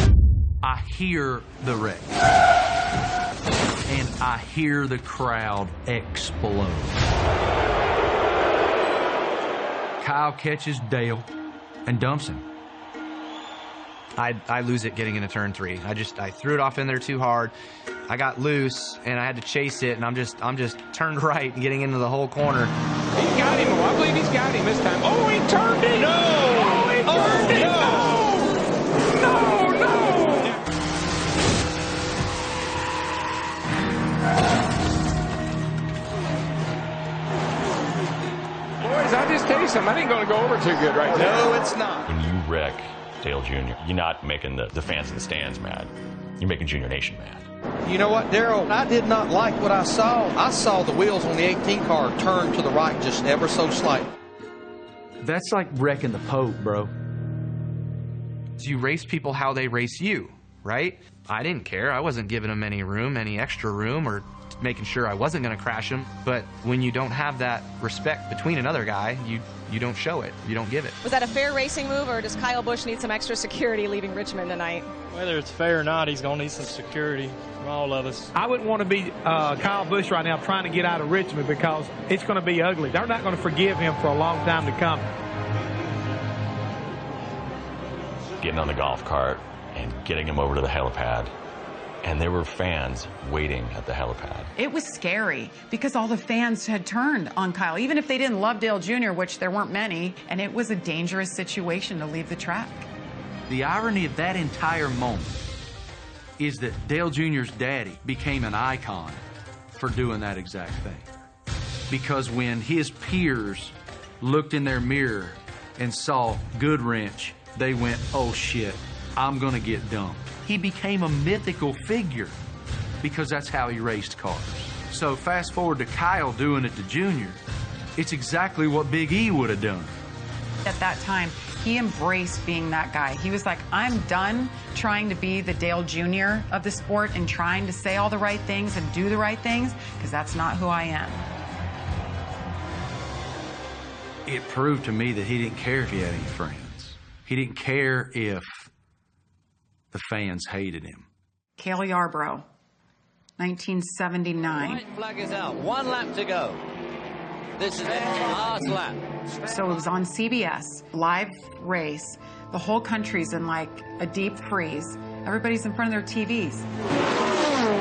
2. I hear the wreck. And I hear the crowd explode. Kyle catches Dale and dumps him. I lose it getting into turn 3. I threw it off in there too hard. I got loose and I had to chase it, and I'm just turned right and getting into the whole corner. He's got him. I believe he's got him this time. Oh, he turned it. No. Oh, he turned it. No. Boys, I'll just tell you something. I ain't going to go over too good right now. No, it's not. When you wreck Dale Jr., you're not making the fans in the stands mad. You're making Junior Nation mad. You know what, Darrell? I did not like what I saw. I saw the wheels on the 18 car turn to the right just ever so slight. That's like wrecking the Pope, bro. So you race people how they race you, right? I didn't care. I wasn't giving them any room, any extra room, or making sure I wasn't going to crash them. But when you don't have that respect between another guy, you don't show it. You don't give it. Was that a fair racing move, or does Kyle Busch need some extra security leaving Richmond tonight? Whether it's fair or not, he's going to need some security from all of us. I wouldn't want to be Kyle Busch right now trying to get out of Richmond, because it's going to be ugly. They're not going to forgive him for a long time to come. Getting on the golf cart and getting him over to the helipad. And there were fans waiting at the helipad. It was scary because all the fans had turned on Kyle, even if they didn't love Dale Jr., which there weren't many, and it was a dangerous situation to leave the track. The irony of that entire moment is that Dale Jr.'s daddy became an icon for doing that exact thing. Because when his peers looked in their mirror and saw Goodwrench, they went, oh shit, I'm gonna get dumped. He became a mythical figure because that's how he raced cars. So fast forward to Kyle doing it to Junior, it's exactly what Big E would have done. At that time, he embraced being that guy. He was like, I'm done trying to be the Dale Jr. of the sport and trying to say all the right things and do the right things, because that's not who I am. It proved to me that he didn't care if he had any friends. He didn't care if the fans hated him. Cale Yarborough, 1979. White flag is out. 1 lap to go. This is the last lap. So it was on CBS, live race. The whole country's in like a deep freeze. Everybody's in front of their TVs.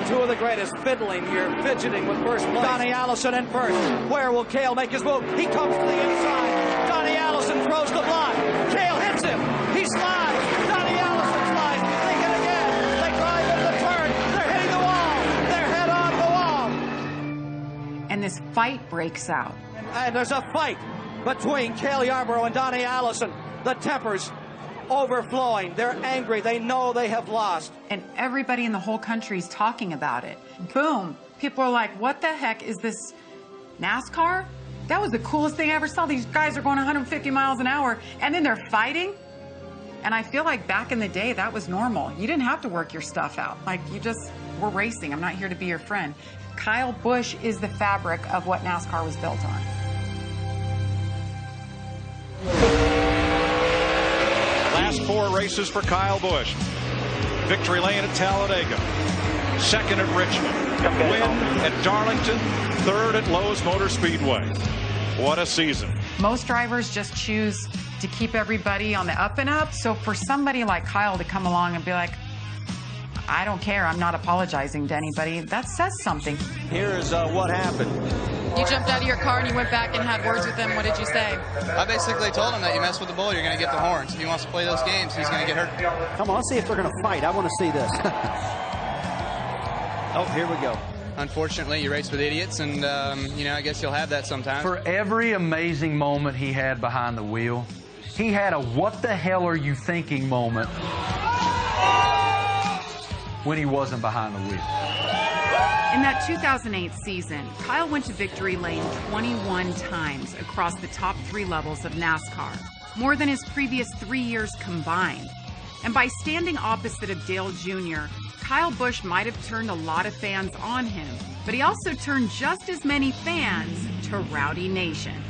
Two of the greatest fiddling here, fidgeting with first place. Donnie Allison in first. Where will Cale make his move? He comes to the inside. Donnie Allison throws the block. Cale hits him. He slides. Donnie Allison slides. They hit again. They drive into the turn. They're hitting the wall. They're head on the wall. And this fight breaks out. And there's a fight between Cale Yarborough and Donnie Allison. The tempers overflowing. They're angry. They know they have lost. And everybody in the whole country is talking about it. Boom. People are like, what the heck is this, NASCAR? That was the coolest thing I ever saw. These guys are going 150 miles an hour, and then they're fighting. And I feel like back in the day, that was normal. You didn't have to work your stuff out. Like, you just were racing. I'm not here to be your friend. Kyle Busch is the fabric of what NASCAR was built on. Last last 4 races for Kyle Busch. Victory lane at Talladega. 2nd at Richmond. Win at Darlington. 3rd at Lowe's Motor Speedway. What a season. Most drivers just choose to keep everybody on the up and up. So for somebody like Kyle to come along and be like, I don't care, I'm not apologizing to anybody, that says something. Here's what happened. You jumped out of your car and you went back and had words with him. What did you say? I basically told him that you mess with the bull, you're going to get the horns. If he wants to play those games, he's going to get hurt. Come on, let's see if they're going to fight. I want to see this. Oh, here we go. Unfortunately, you race with idiots, and, I guess you'll have that sometimes. For every amazing moment he had behind the wheel, he had a what the hell are you thinking moment when he wasn't behind the wheel. In that 2008 season, Kyle went to victory lane 21 times across the top 3 levels of NASCAR, more than his previous 3 years combined. And by standing opposite of Dale Jr., Kyle Busch might have turned a lot of fans on him, but he also turned just as many fans to Rowdy Nation.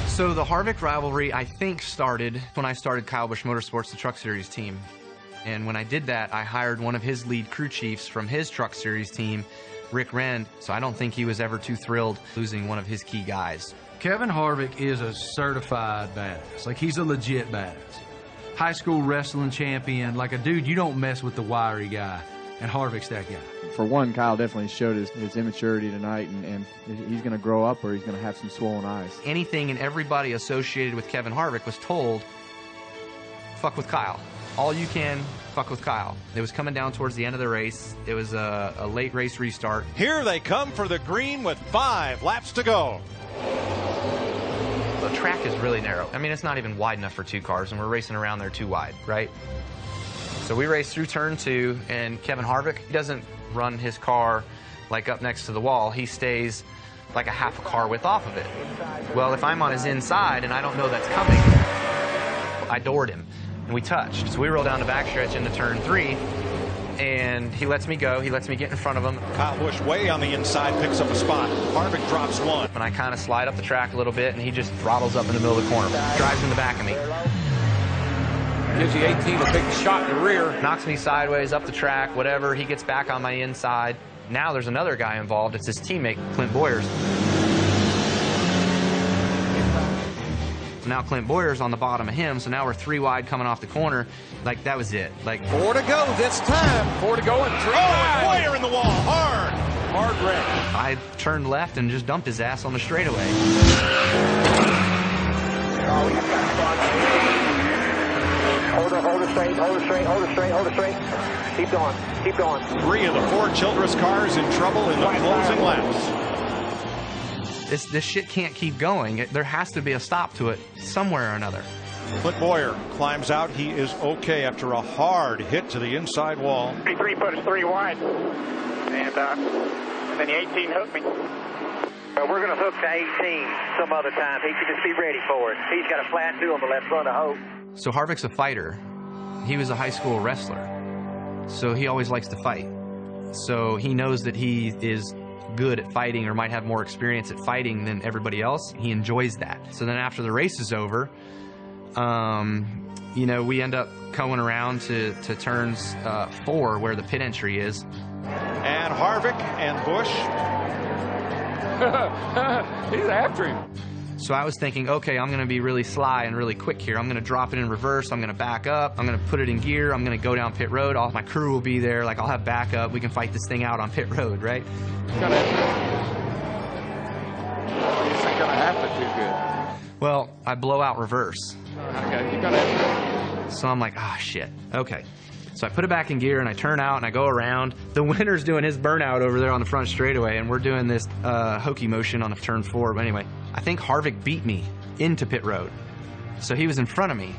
So the Harvick rivalry, I think, started when I started Kyle Busch Motorsports, the Truck Series team. And when I did that, I hired one of his lead crew chiefs from his Truck Series team, Rick Rend. So I don't think he was ever too thrilled losing one of his key guys. Kevin Harvick is a certified badass. Like, he's a legit badass. High school wrestling champion, like a dude you don't mess with the wiry guy. And Harvick's that guy. For one, Kyle definitely showed his immaturity tonight, and he's going to grow up or he's going to have some swollen eyes. Anything and everybody associated with Kevin Harvick was told, fuck with Kyle. All you can, fuck with Kyle. It was coming down towards the end of the race. It was a late race restart. Here they come for the green with 5 laps to go. The track is really narrow. I mean, it's not even wide enough for 2 cars, and we're racing around there too wide, right? So we race through turn 2, and Kevin Harvick, he doesn't run his car like up next to the wall. He stays like a half a car width off of it. Well, if I'm on his inside and I don't know that's coming, I doored him, and we touched. So we roll down the backstretch into turn 3, and he lets me go. He lets me get in front of him. Kyle Busch way on the inside picks up a spot. Harvick drops 1. And I kind of slide up the track a little bit, and he just throttles up in the middle of the corner, drives in the back of me. Gives you 18 a big shot in the rear. Knocks me sideways up the track, whatever. He gets back on my inside. Now there's another guy involved. It's his teammate, Clint Boyers. So now Clint Boyers on the bottom of him, so now we're 3 wide coming off the corner. Like, that was it. Like, 4 to go this time. 4 to go and 3 wide. Boyer in the wall, hard red. I turned left and just dumped his ass on the straightaway. Hold her straight, hold her straight, hold her straight, hold her straight. Keep going, keep going. 3 of the 4 Childress cars in trouble in the closing laps. This shit can't keep going. There has to be a stop to it somewhere or another. Clint Boyer climbs out. He is okay after a hard hit to the inside wall. 3 put us 3 wide. And then the 18 hooked me. We're going to hook to 18 some other time. He should just be ready for it. He's got a flat 2 on the left front, I hope. So Harvick's a fighter. He was a high school wrestler. So he always likes to fight. So he knows that he is good at fighting or might have more experience at fighting than everybody else. He enjoys that. So then after the race is over, we end up going around to turns 4 where the pit entry is. And Harvick and Busch. He's after him. So I was thinking, okay, I'm going to be really sly and really quick here. I'm going to drop it in reverse. I'm going to back up. I'm going to put it in gear. I'm going to go down pit road. All my crew will be there. Like, I'll have backup. We can fight this thing out on pit road, right? It's going to happen too good. Well, I blow out reverse. Okay, you're going to. So I'm like, ah, shit. Okay. So I put it back in gear and I turn out and I go around. The winner's doing his burnout over there on the front straightaway, and we're doing this hokey motion on the turn 4. But anyway, I think Harvick beat me into pit road. So he was in front of me.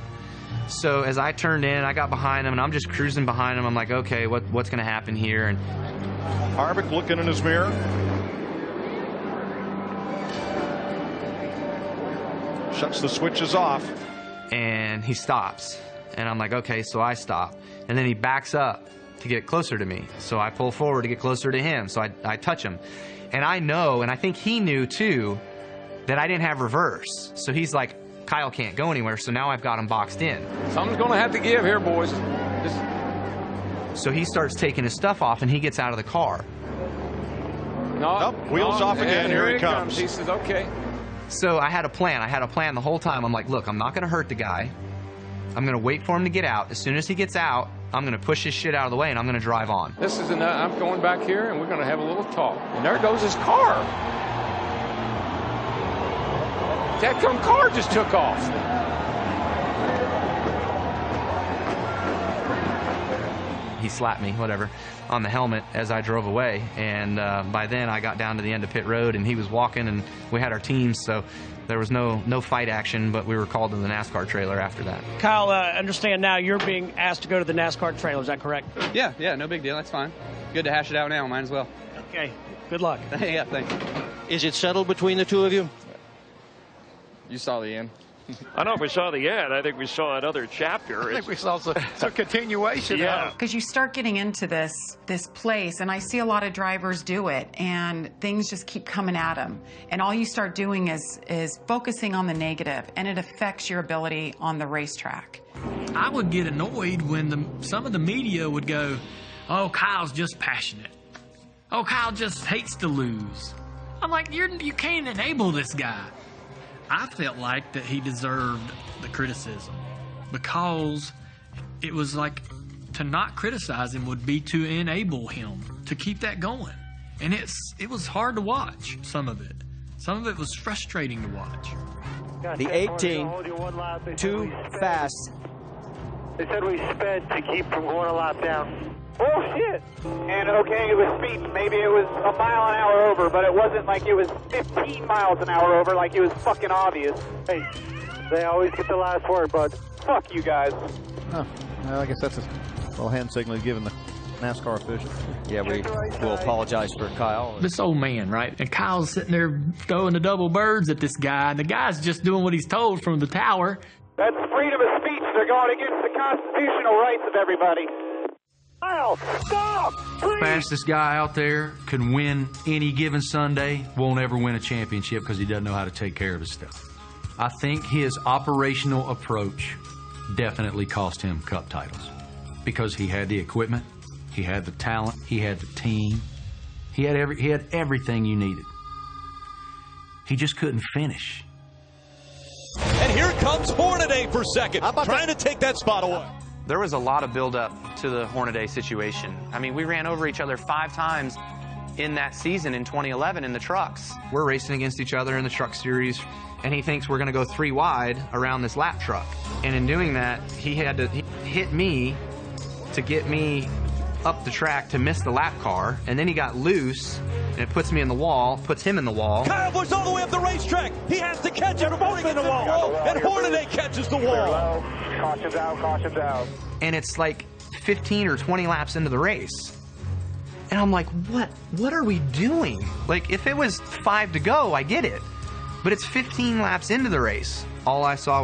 So as I turned in, I got behind him and I'm just cruising behind him. I'm like, okay, what's going to happen here? And Harvick looking in his mirror. Shuts the switches off. And he stops. And I'm like, okay, so I stop. And then he backs up to get closer to me. So I pull forward to get closer to him. So I touch him. And I know, and I think he knew too, that I didn't have reverse. So he's like, Kyle can't go anywhere, so now I've got him boxed in. Something's going to have to give here, boys. So he starts taking his stuff off, and he gets out of the car. Nope, wheels off again. Here he comes. He says, okay. So I had a plan. I had a plan the whole time. I'm like, look, I'm not going to hurt the guy. I'm going to wait for him to get out. As soon as he gets out, I'm going to push his shit out of the way, and I'm going to drive on. This is I'm going back here, and we're going to have a little talk. And there goes his car. That car just took off. He slapped me, whatever, on the helmet as I drove away. And by then, I got down to the end of pit road, and he was walking, and we had our teams, so there was no fight action, but we were called to the NASCAR trailer after that. Kyle, understand now you're being asked to go to the NASCAR trailer. Is that correct? Yeah, no big deal. That's fine. Good to hash it out now. Might as well. Okay. Good luck. Yeah, thanks. Is it settled between the two of you? You saw the end. I don't know if we saw the end. I think we saw another chapter. I think we saw some continuation. Yeah. Because you start getting into this place, and I see a lot of drivers do it, and things just keep coming at them. And all you start doing is focusing on the negative, and it affects your ability on the racetrack. I would get annoyed when some of the media would go, oh, Kyle's just passionate. Oh, Kyle just hates to lose. I'm like, you can't enable this guy. I felt like that he deserved the criticism because it was like to not criticize him would be to enable him to keep that going. And it was hard to watch, some of it. Some of it was frustrating to watch. The 18, too fast. They said we sped to keep from going a lap down. Oh, shit. And, okay, it was speeding. Maybe it was a mile an hour over, but it wasn't like it was 15 miles an hour over, like it was fucking obvious. Hey, they always get the last word, bud. Fuck you guys. Oh, well, I guess that's a little hand signal given the NASCAR official. Yeah, we will apologize for Kyle. This old man, right? And Kyle's sitting there throwing the double birds at this guy, and the guy's just doing what he's told from the tower. That's freedom of speech. They're going against the constitutional rights of everybody. Kyle, stop! Please! Fastest guy out there can win any given Sunday, won't ever win a championship because he doesn't know how to take care of his stuff. I think his operational approach definitely cost him cup titles because he had the equipment, he had the talent, he had the team, he had everything you needed. He just couldn't finish. And here comes Hornaday for second, trying to take that spot away. There was a lot of build-up to the Hornaday situation. I mean, we ran over each other 5 times in that season in 2011 in the trucks. We're racing against each other in the truck series, and he thinks we're going to go 3 wide around this lap truck. And in doing that, he had to hit me to get me up the track to miss the lap car, and then he got loose, and it puts me in the wall, puts him in the wall. Kyle Busch all the way up the racetrack. He has to catch it before he gets in the wall, and Hornaday catches the wall. Caution's out, caution's out. And it's like 15 or 20 laps into the race. And I'm like, what are we doing? Like, if it was 5 to go, I get it. But it's 15 laps into the race. All I saw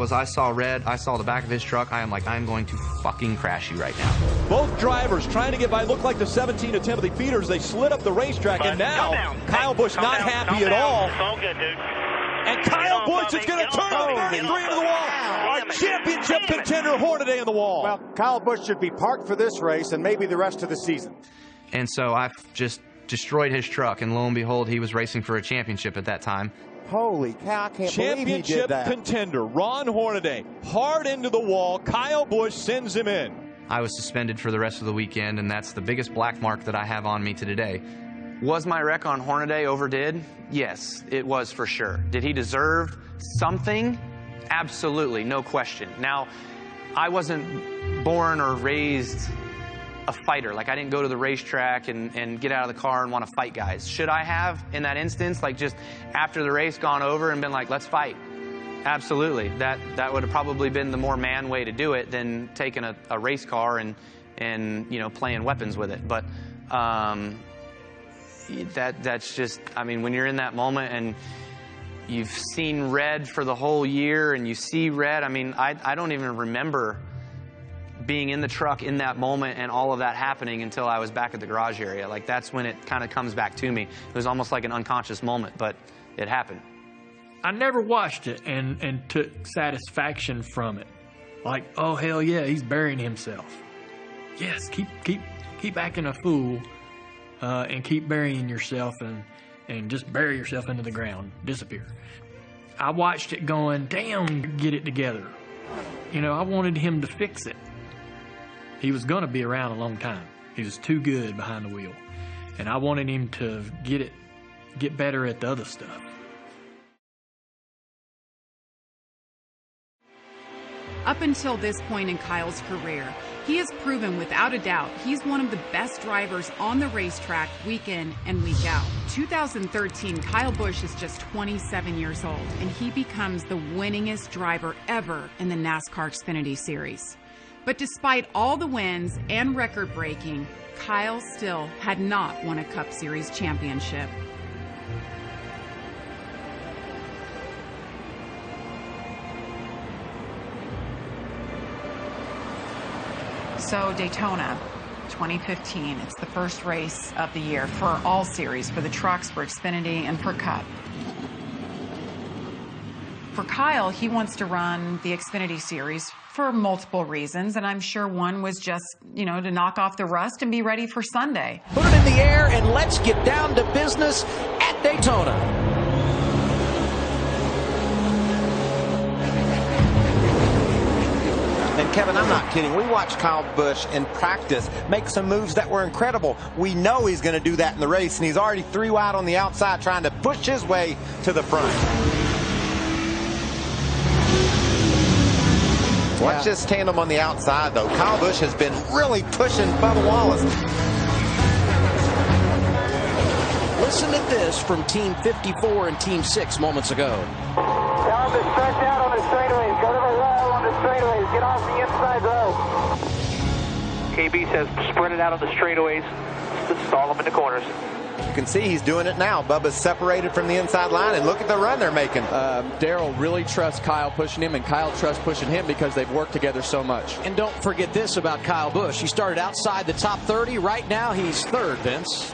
red, I saw the back of his truck. I'm going to fucking crash you right now. Both drivers trying to get by, look like the 17 to Timothy Peters. They slid up the racetrack, and now Kyle Busch not happy at all. It's all good, dude. And Kyle Busch is going to turn the 33 into the wall. Our championship contender Hornaday in the wall. Well, Kyle Busch should be parked for this race and maybe the rest of the season. And so I've just destroyed his truck, and lo and behold, he was racing for a championship at that time. Holy cow, I can't believe he did Championship that. contender Ron Hornaday, hard into the wall. Kyle Busch sends him in. I was suspended for the rest of the weekend, and that's the biggest black mark that I have on me to today. Was my wreck on Hornaday overdid? Yes, it was for sure. Did he deserve something? Absolutely, no question. Now, I wasn't born or raised a fighter. Like, I didn't go to the racetrack and get out of the car and want to fight guys. Should I have, in that instance, like just after the race gone over and been like, let's fight? Absolutely. That would have probably been the more man way to do it than taking a race car and you know, playing weapons with it. But that's just, I mean, when you're in that moment and you've seen red for the whole year and you see red, I mean, I don't even remember being in the truck in that moment and all of that happening until I was back at the garage area. Like, that's when it kind of comes back to me. It was almost like an unconscious moment, but it happened. I never watched it and took satisfaction from it. Like, oh, hell yeah, he's burying himself. Yes, keep acting a fool and keep burying yourself and just bury yourself into the ground, disappear. I watched it going, damn, get it together. You know, I wanted him to fix it. He was going to be around a long time. He was too good behind the wheel. And I wanted him to get better at the other stuff. Up until this point in Kyle's career, he has proven without a doubt he's one of the best drivers on the racetrack week in and week out. 2013, Kyle Busch is just 27 years old, and he becomes the winningest driver ever in the NASCAR Xfinity Series. But despite all the wins and record-breaking, Kyle still had not won a Cup Series championship. So Daytona 2015, it's the first race of the year for all series, for the trucks, for Xfinity, and for Cup. For Kyle, he wants to run the Xfinity Series for multiple reasons, and I'm sure one was just, you know, to knock off the rust and be ready for Sunday. Put it in the air and let's get down to business at Daytona. And Kevin, I'm not kidding. We watched Kyle Busch in practice make some moves that were incredible. We know he's going to do that in the race, and he's already 3 wide on the outside trying to push his way to the front. Watch this tandem on the outside, though. Kyle Busch has been really pushing Bubba Wallace. Listen to this from Team 54 and Team 6 moments ago. Tell him to stretch out on the straightaways. Go to the wall on the straightaways. Get off the inside row. KB says spread it out on the straightaways. Just stall them in the corners. You can see he's doing it now. Bubba's separated from the inside line, and look at the run they're making. Darrell really trusts Kyle pushing him, and Kyle trusts pushing him because they've worked together so much. And don't forget this about Kyle Busch. He started outside the top 30. Right now, he's third, Vince.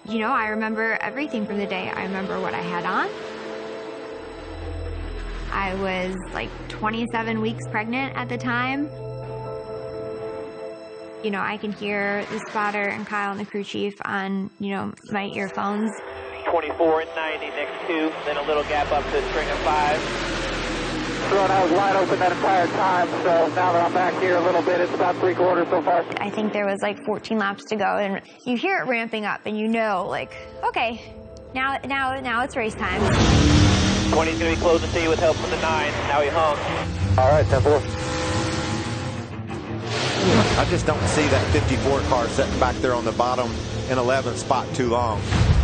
You know, I remember everything from the day. I remember what I had on. I was like 27 weeks pregnant at the time. You know, I can hear the spotter and Kyle and the crew chief on, you know, my earphones. 24 and 90 next 2, then a little gap up to string of 5. Front, I was wide open that entire time, so now that I'm back here a little bit, it's about 3/4 so far. I think there was like 14 laps to go, and you hear it ramping up, and you know, like, okay, now it's race time. 20's going to be closing to you with help from the 9. Now he hung. All right, 10-4. I just don't see that 54 car sitting back there on the bottom in 11th spot too long.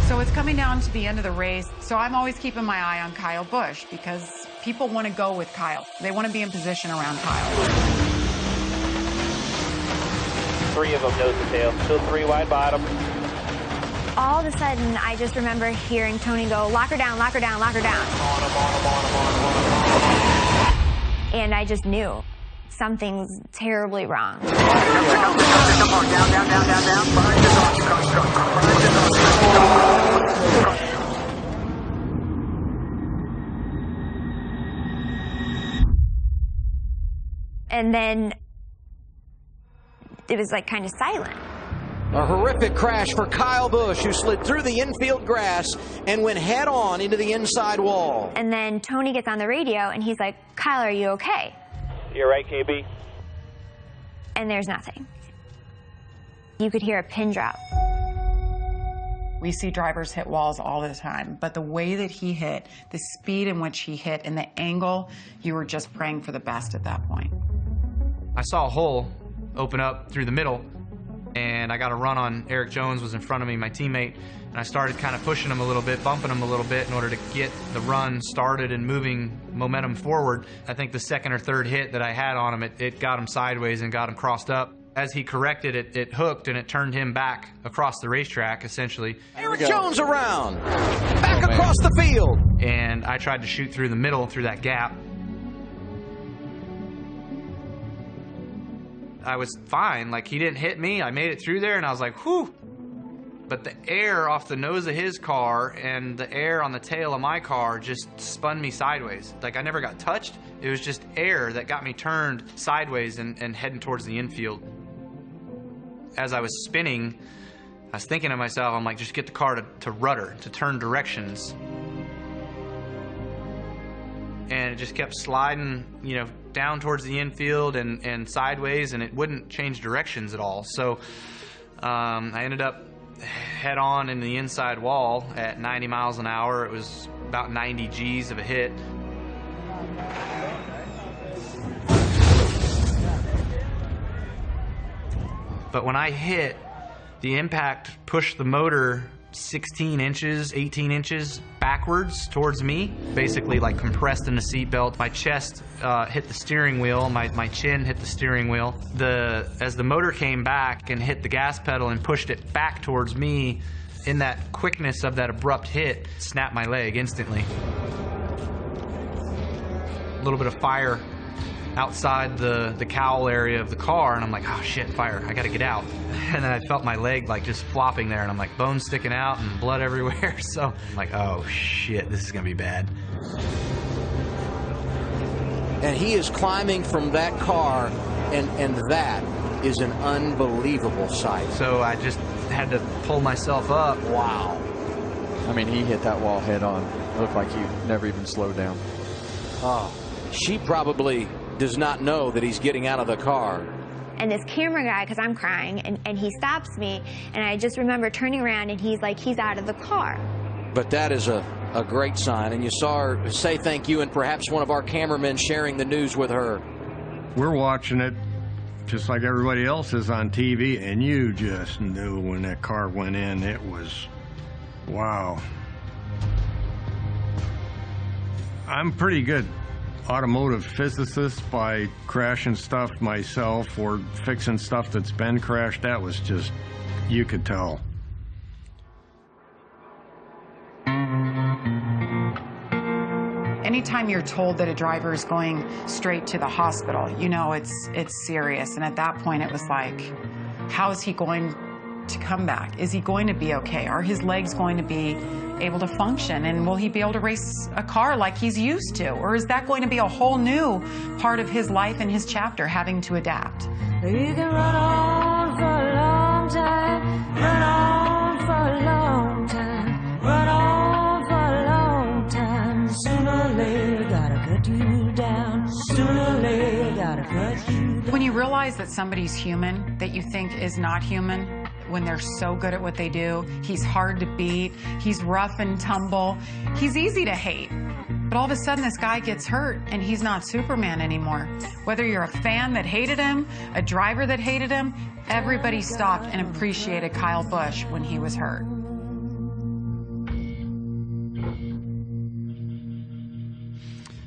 So it's coming down to the end of the race, so I'm always keeping my eye on Kyle Busch because people want to go with Kyle. They want to be in position around Kyle. 3 of them nose to tail. Still 3 wide bottom. All of a sudden, I just remember hearing Tony go, lock her down, lock her down, lock her down. And I just knew something's terribly wrong. And then it was like kind of silent. A horrific crash for Kyle Busch, who slid through the infield grass and went head on into the inside wall. And then Tony gets on the radio and he's like, Kyle, are you okay? You're right, KB. And there's nothing. You could hear a pin drop. We see drivers hit walls all the time, but the way that he hit, the speed in which he hit, and the angle, you were just praying for the best at that point. I saw a hole open up through the middle, and I got a run on Eric Jones was in front of me, my teammate, and I started kind of pushing him a little bit, bumping him a little bit in order to get the run started and moving momentum forward. I think the second or third hit that I had on him, it got him sideways and got him crossed up. As he corrected it, it hooked and it turned him back across the racetrack, essentially. Eric Jones around, back across the field. And I tried to shoot through the middle, through that gap. I was fine. Like, he didn't hit me. I made it through there, and I was like, whew. But the air off the nose of his car and the air on the tail of my car just spun me sideways. Like, I never got touched. It was just air that got me turned sideways and heading towards the infield. As I was spinning, I was thinking to myself, I'm like, just get the car to rudder, to turn directions. And it just kept sliding, you know, down towards the infield and sideways, and it wouldn't change directions at all. So I ended up head on in the inside wall at 90 miles an hour. It was about 90 G's of a hit. But when I hit, the impact pushed the motor 16 inches, 18 inches backwards towards me, basically like compressed in the seatbelt. My chest hit the steering wheel, my chin hit the steering wheel. As the motor came back and hit the gas pedal and pushed it back towards me, in that quickness of that abrupt hit, snapped my leg instantly. A little bit of fire outside the cowl area of the car, and I'm like, oh shit, fire, I gotta get out. And then I felt my leg like just flopping there, and I'm like, bones sticking out and blood everywhere. So I'm like, oh shit, this is gonna be bad. And he is climbing from that car, and that is an unbelievable sight. So I just had to pull myself up. Wow. I mean, he hit that wall head on. It looked like he never even slowed down. Oh, she probably does not know that he's getting out of the car. And this camera guy, because I'm crying, and he stops me, and I just remember turning around, and he's like, he's out of the car. But that is a great sign, and you saw her say thank you, and perhaps one of our cameramen sharing the news with her. We're watching it just like everybody else is on TV, and you just knew when that car went in, it was, wow. I'm pretty good automotive physicist by crashing stuff myself or fixing stuff that's been crashed. That was just, you could tell. Anytime you're told that a driver is going straight to the hospital, you know it's serious. And at that point, it was like, how is he going to come back? Is he going to be okay? Are his legs going to be able to function? And will he be able to race a car like he's used to? Or is that going to be a whole new part of his life and his chapter, having to adapt? You can run on for a long time, run on for a long time, run on for a long time. Sooner or later, gotta cut you down. Sooner or later, gotta cut you down. When you realize that somebody's human that you think is not human, when they're so good at what they do, he's hard to beat, he's rough and tumble, he's easy to hate. But all of a sudden this guy gets hurt and he's not Superman anymore. Whether you're a fan that hated him, a driver that hated him, everybody stopped and appreciated Kyle Busch when he was hurt.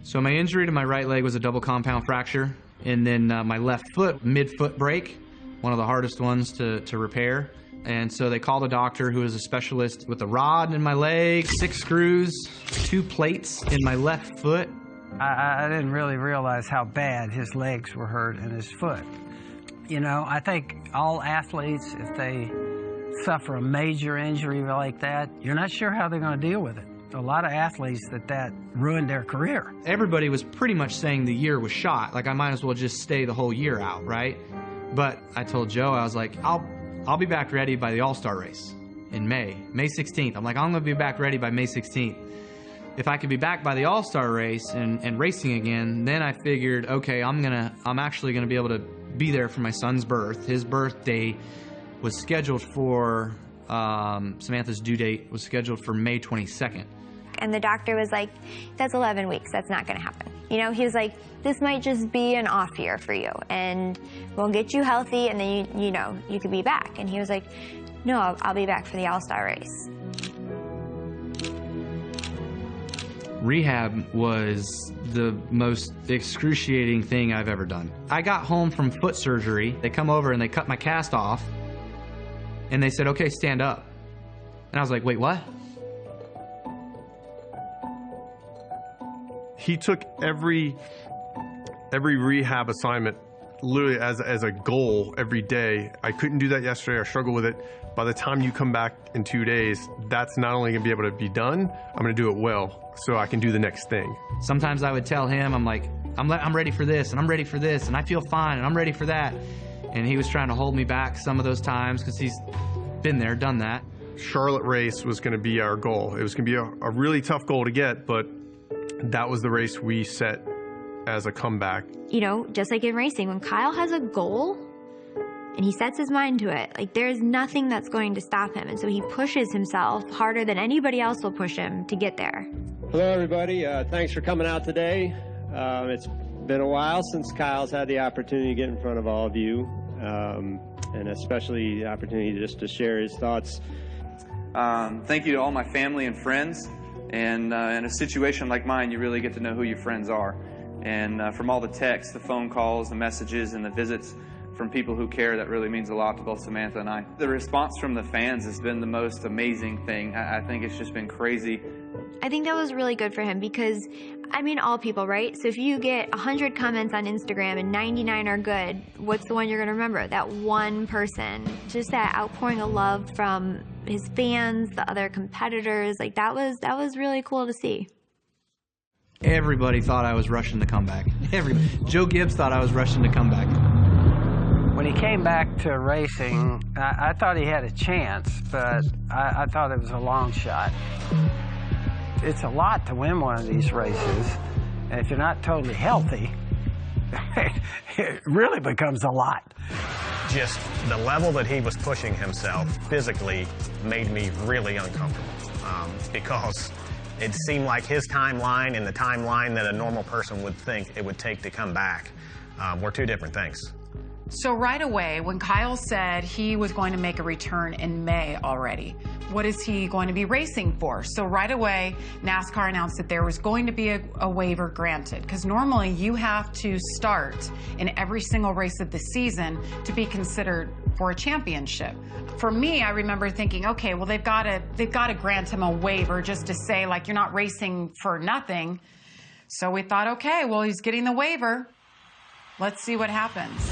So my injury to my right leg was a double compound fracture, and then my left foot, mid-foot break, one of the hardest ones to repair. And so they called a doctor who was a specialist with a rod in my leg, 6 screws, 2 plates in my left foot. I didn't really realize how bad his legs were hurt and his foot. You know, I think all athletes, if they suffer a major injury like that, you're not sure how they're going to deal with it. A lot of athletes that ruined their career. Everybody was pretty much saying the year was shot. Like, I might as well just stay the whole year out, right? But I told Joe, I was like, I'll be back ready by the All-Star race in May 16th. I'm like, I'm gonna be back ready by May 16th. If I could be back by the All-Star race and racing again, then I figured, okay, I'm actually gonna be able to be there for my son's birth. His birthday was scheduled for, Samantha's due date was scheduled for May 22nd. And the doctor was like, that's 11 weeks, that's not gonna happen. You know, he was like, this might just be an off year for you, and we'll get you healthy, and then, you know, you could be back. And he was like, no, I'll be back for the All-Star race. Rehab was the most excruciating thing I've ever done. I got home from foot surgery. They come over and they cut my cast off, and they said, okay, stand up. And I was like, wait, what? He took every rehab assignment literally as a goal every day. I couldn't do that yesterday. I struggled with it. By the time you come back in 2 days, that's not only gonna be able to be done, I'm gonna do it well so I can do the next thing. Sometimes I would tell him, I'm like, I'm ready for this, and I'm ready for this, and I feel fine, and I'm ready for that. And he was trying to hold me back some of those times because he's been there, done that. Charlotte race was gonna be our goal. It was gonna be a really tough goal to get, but that was the race we set as a comeback. You know, just like in racing, when Kyle has a goal and he sets his mind to it, like there's nothing that's going to stop him. And so he pushes himself harder than anybody else will push him to get there. Hello, everybody. Thanks for coming out today. It's been a while since Kyle's had the opportunity to get in front of all of you, and especially the opportunity just to share his thoughts. Thank you to all my family and friends. And in a situation like mine, you really get to know who your friends are. And from all the texts, the phone calls, the messages, and the visits from people who care, that really means a lot to both Samantha and I. The response from the fans has been the most amazing thing. I think it's just been crazy. I think that was really good for him because, I mean, all people, right? So if you get 100 comments on Instagram and 99 are good, what's the one you're going to remember? That one person. Just that outpouring of love from his fans, the other competitors, like that was really cool to see. Everybody thought I was rushing to come back. Joe Gibbs thought I was rushing to come back. When he came back to racing, I thought he had a chance, but I thought it was a long shot. It's a lot to win one of these races, and if you're not totally healthy, it really becomes a lot. Just the level that he was pushing himself physically made me really uncomfortable because it seemed like his timeline and the timeline that a normal person would think it would take to come back were two different things. So right away, when Kyle said he was going to make a return in May already, what is he going to be racing for? So right away, NASCAR announced that there was going to be a waiver granted, because normally you have to start in every single race of the season to be considered for a championship. For me, I remember thinking, okay, well, they've got to grant him a waiver just to say, like, you're not racing for nothing. So we thought, okay, well, he's getting the waiver. Let's see what happens.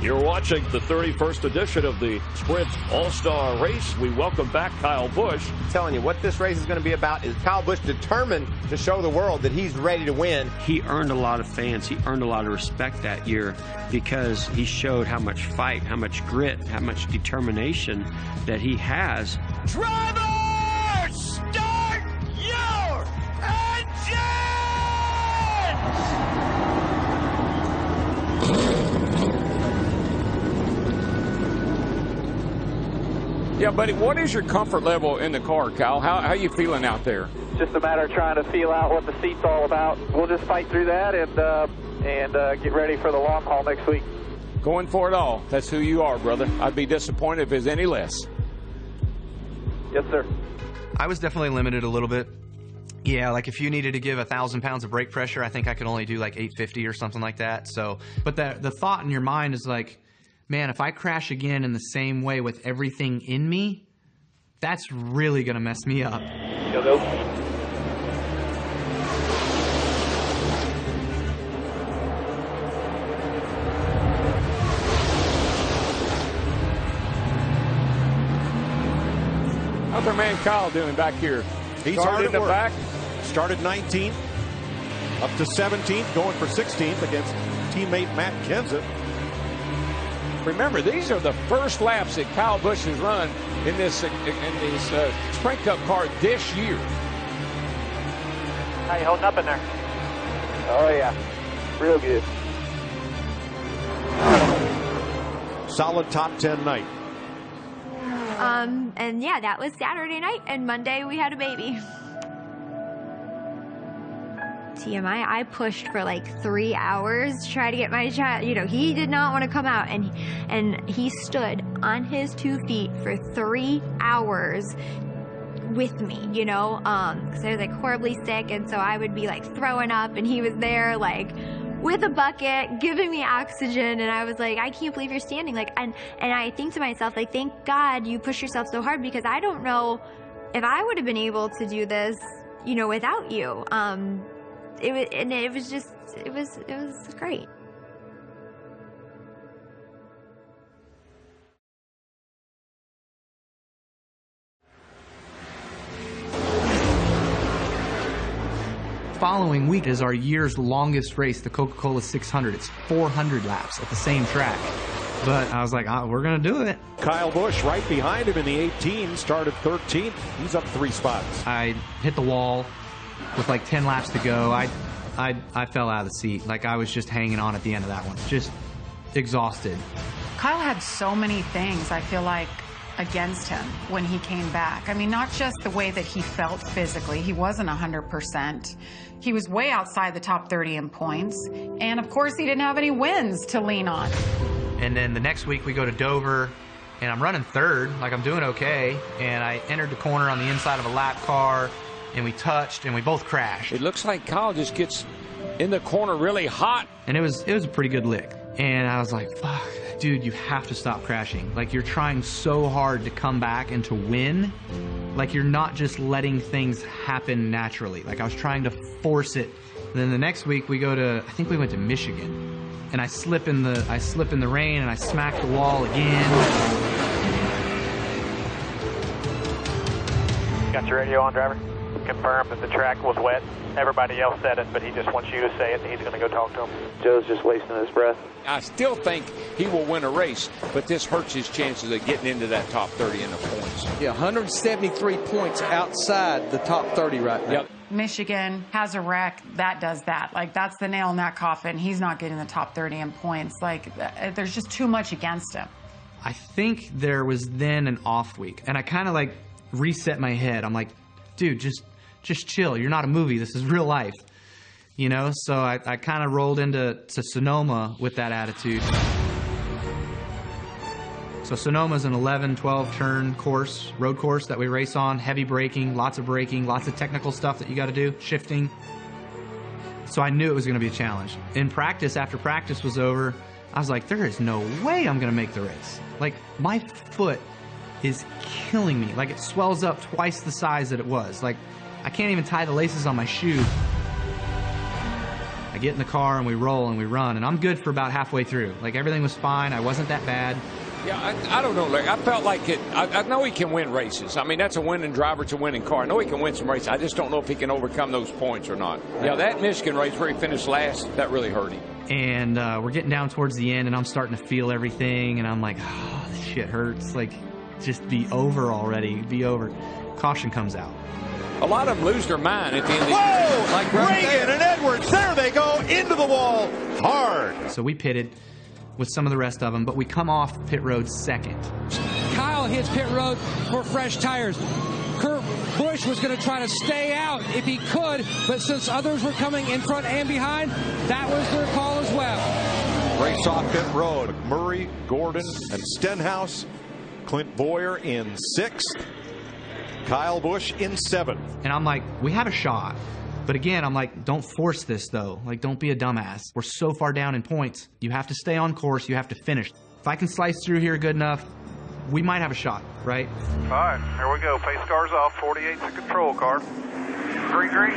You're watching the 31st edition of the Sprint All-Star Race. We welcome back Kyle Busch. I'm telling you, what this race is going to be about is Kyle Busch determined to show the world that he's ready to win. He earned a lot of fans. He earned a lot of respect that year because he showed how much fight, how much grit, how much determination that he has. Drivers, start your engines! Yeah, buddy, what is your comfort level in the car, Kyle? How are you feeling out there? Just a matter of trying to feel out what the seat's all about. We'll just fight through that and get ready for the long haul next week. Going for it all. That's who you are, brother. I'd be disappointed if it's any less. Yes, sir. I was definitely limited a little bit. Yeah, like if you needed to give 1,000 pounds of brake pressure, I think I could only do like 850 or something like that. So, but the thought in your mind is like, man, if I crash again in the same way with everything in me, that's really going to mess me up. Go. How's our man Kyle doing back here? He's Started hard in the work. back. Started 19th, up to 17th, going for 16th against teammate Matt Kenseth. Remember, these are the first laps that Kyle Busch has run in this Sprint Cup car this year. How you holding up in there? Oh, yeah. Real good. Solid top 10 night. And yeah, that was Saturday night, and Monday we had a baby. TMI, I pushed for like 3 hours to try to get my child. You know, he did not want to come out, and he stood on his 2 feet for 3 hours with me, you know, because I was like horribly sick, and so I would be like throwing up, and he was there like with a bucket, giving me oxygen, and I was like, I can't believe you're standing. Like, and I think to myself, like, thank God you push yourself so hard, because I don't know if I would have been able to do this, you know, without you. It was great. Following week is our year's longest race, the Coca-Cola 600. It's 400 laps at the same track. But I was like, we're going to do it. Kyle Busch right behind him in the 18, started 13th. He's up 3 spots. I hit the wall with like 10 laps to go. I fell out of the seat. Like, I was just hanging on at the end of that one. Just exhausted. Kyle had so many things, I feel like, against him when he came back. I mean, not just the way that he felt physically. He wasn't 100%. He was way outside the top 30 in points. And of course, he didn't have any wins to lean on. And then the next week we go to Dover, and I'm running third, like I'm doing okay. And I entered the corner on the inside of a lap car, and we touched, and we both crashed. It looks like Kyle just gets in the corner really hot. And it was a pretty good lick. And I was like, fuck, dude, you have to stop crashing. Like, you're trying so hard to come back and to win. Like, you're not just letting things happen naturally. Like, I was trying to force it. And then the next week we go to, I think we went to Michigan. And I slip in the rain, and I smack the wall again. Got your radio on, driver? Confirm that the track was wet. Everybody else said it, but he just wants you to say it, and he's going to go talk to him. Joe's just wasting his breath. I still think he will win a race, but this hurts his chances of getting into that top 30 in the points. Yeah, 173 points outside the top 30 right now. Yep. Michigan has a wreck, that does that. Like, that's the nail in that coffin. He's not getting the top 30 in points. Like, there's just too much against him. I think there was then an off week, and I kind of like reset my head. I'm like, dude, just chill. You're not a movie. This is real life. You know? So I kind of rolled into Sonoma with that attitude. So Sonoma's an 11, 12 turn course, road course that we race on. Heavy braking, lots of technical stuff that you got to do, shifting. So I knew it was going to be a challenge. In practice, after practice was over, I was like, there is no way I'm going to make the race. Like, my foot is killing me. Like, it swells up twice the size that it was. Like, I can't even tie the laces on my shoe. I get in the car and we roll and we run, and I'm good for about halfway through. Like, everything was fine. I wasn't that bad. Yeah, I don't know, Larry. I felt like it. I know he can win races. I mean, that's a winning driver. It's a winning car. I know he can win some races. I just don't know if he can overcome those points or not. Yeah, that Michigan race where he finished last, that really hurt him. And we're getting down towards the end, and I'm starting to feel everything, and I'm like, oh, this shit hurts. Like, just be over already. Be over. Caution comes out. A lot of them lose their mind at the end of the Whoa! Like Reagan and Edwards, there they go, into the wall, hard. So we pitted with some of the rest of them, but we come off pit road second. Kyle hits pit road for fresh tires. Kurt Busch was going to try to stay out if he could, but since others were coming in front and behind, that was their call as well. Race off pit road. Murray, Gordon, and Stenhouse. Clint Boyer in 6th. Kyle Busch in 7th. And I'm like, we have a shot. But again, I'm like, don't force this, though. Like, don't be a dumbass. We're so far down in points. You have to stay on course. You have to finish. If I can slice through here good enough, we might have a shot, right? All right, here we go. Pace car's off. 48's the control car. Green.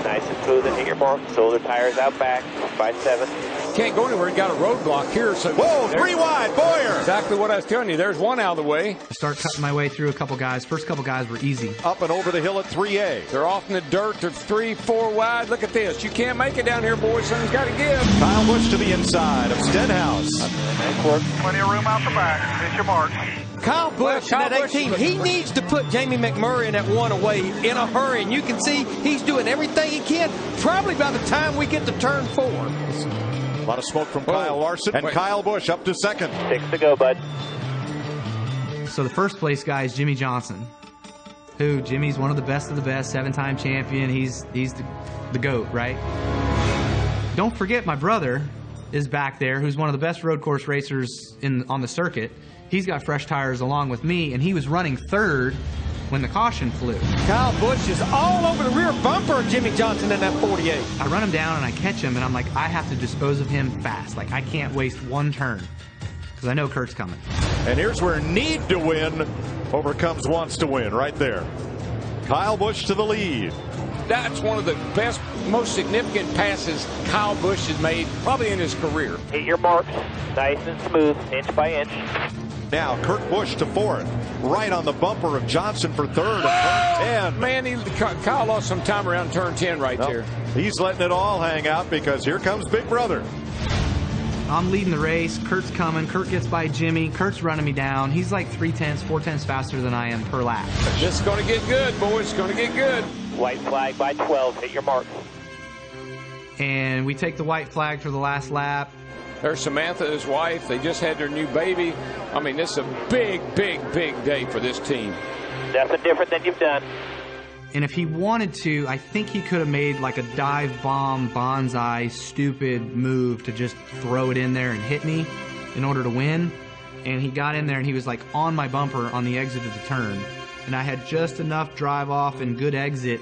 Nice and smooth and hit your mark. Shoulder tires out back. 5-7. Can't go anywhere. You got a roadblock here. So whoa, 3 wide, Boyer. Exactly what I was telling you. There's one out of the way. I start cutting my way through a couple guys. First couple guys were easy. Up and over the hill at 3A. They're off in the dirt. They're 3, 4 wide. Look at this. You can't make it down here, boys. Something's got to give. Kyle Busch to the inside of Stenhouse. Nice work. Plenty of room out the back. Hit your mark. Kyle Busch in that 18, he needs to put Jamie McMurray in that one away in a hurry, and you can see he's doing everything he can, probably by the time we get to turn 4. A lot of smoke from Kyle Larson, and Kyle Busch up to 2nd. 6 to go, bud. So the first place guy is Jimmy Johnson, who Jimmy's one of the best, 7-time champion. He's the GOAT, right? Don't forget my brother is back there, who's one of the best road course racers on the circuit. He's got fresh tires along with me, and he was running 3rd when the caution flew. Kyle Busch is all over the rear bumper of Jimmy Johnson in that 48. I run him down and I catch him, and I'm like, I have to dispose of him fast. Like, I can't waste one turn because I know Kurt's coming. And here's where need to win overcomes wants to win right there. Kyle Busch to the lead. That's one of the best, most significant passes Kyle Busch has made probably in his career. Hit your marks, nice and smooth, inch by inch. Now Kurt Busch to fourth, right on the bumper of Johnson for third. And man, Kyle lost some time around turn 10 right there. He's letting it all hang out because here comes Big Brother. I'm leading the race. Kurt's coming. Kurt gets by Jimmy. Kurt's running me down. He's like 3/10, 4/10 faster than I am per lap. This is going to get good, boys. It's going to get good. White flag by 12. Hit your marks. And we take the white flag for the last lap. There's Samantha, his wife. They just had their new baby. I mean, this is a big, big, big day for this team. Nothing different than you've done. And if he wanted to, I think he could have made like a dive bomb, bonsai, stupid move to just throw it in there and hit me in order to win. And he got in there and he was like on my bumper on the exit of the turn. And I had just enough drive off and good exit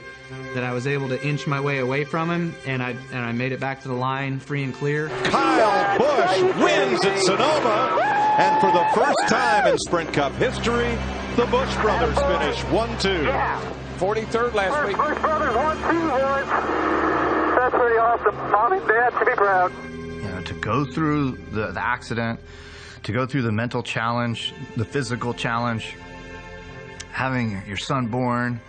that I was able to inch my way away from him, and I made it back to the line free and clear. Kyle Busch wins at Sonoma, and for the first time in Sprint Cup history, the Busch brothers finish 1-2. 43rd last week. Busch brothers 1-2, boys. That's pretty awesome. Mom and Dad should be proud. You know, to go through the accident, to go through the mental challenge, the physical challenge, having your son born,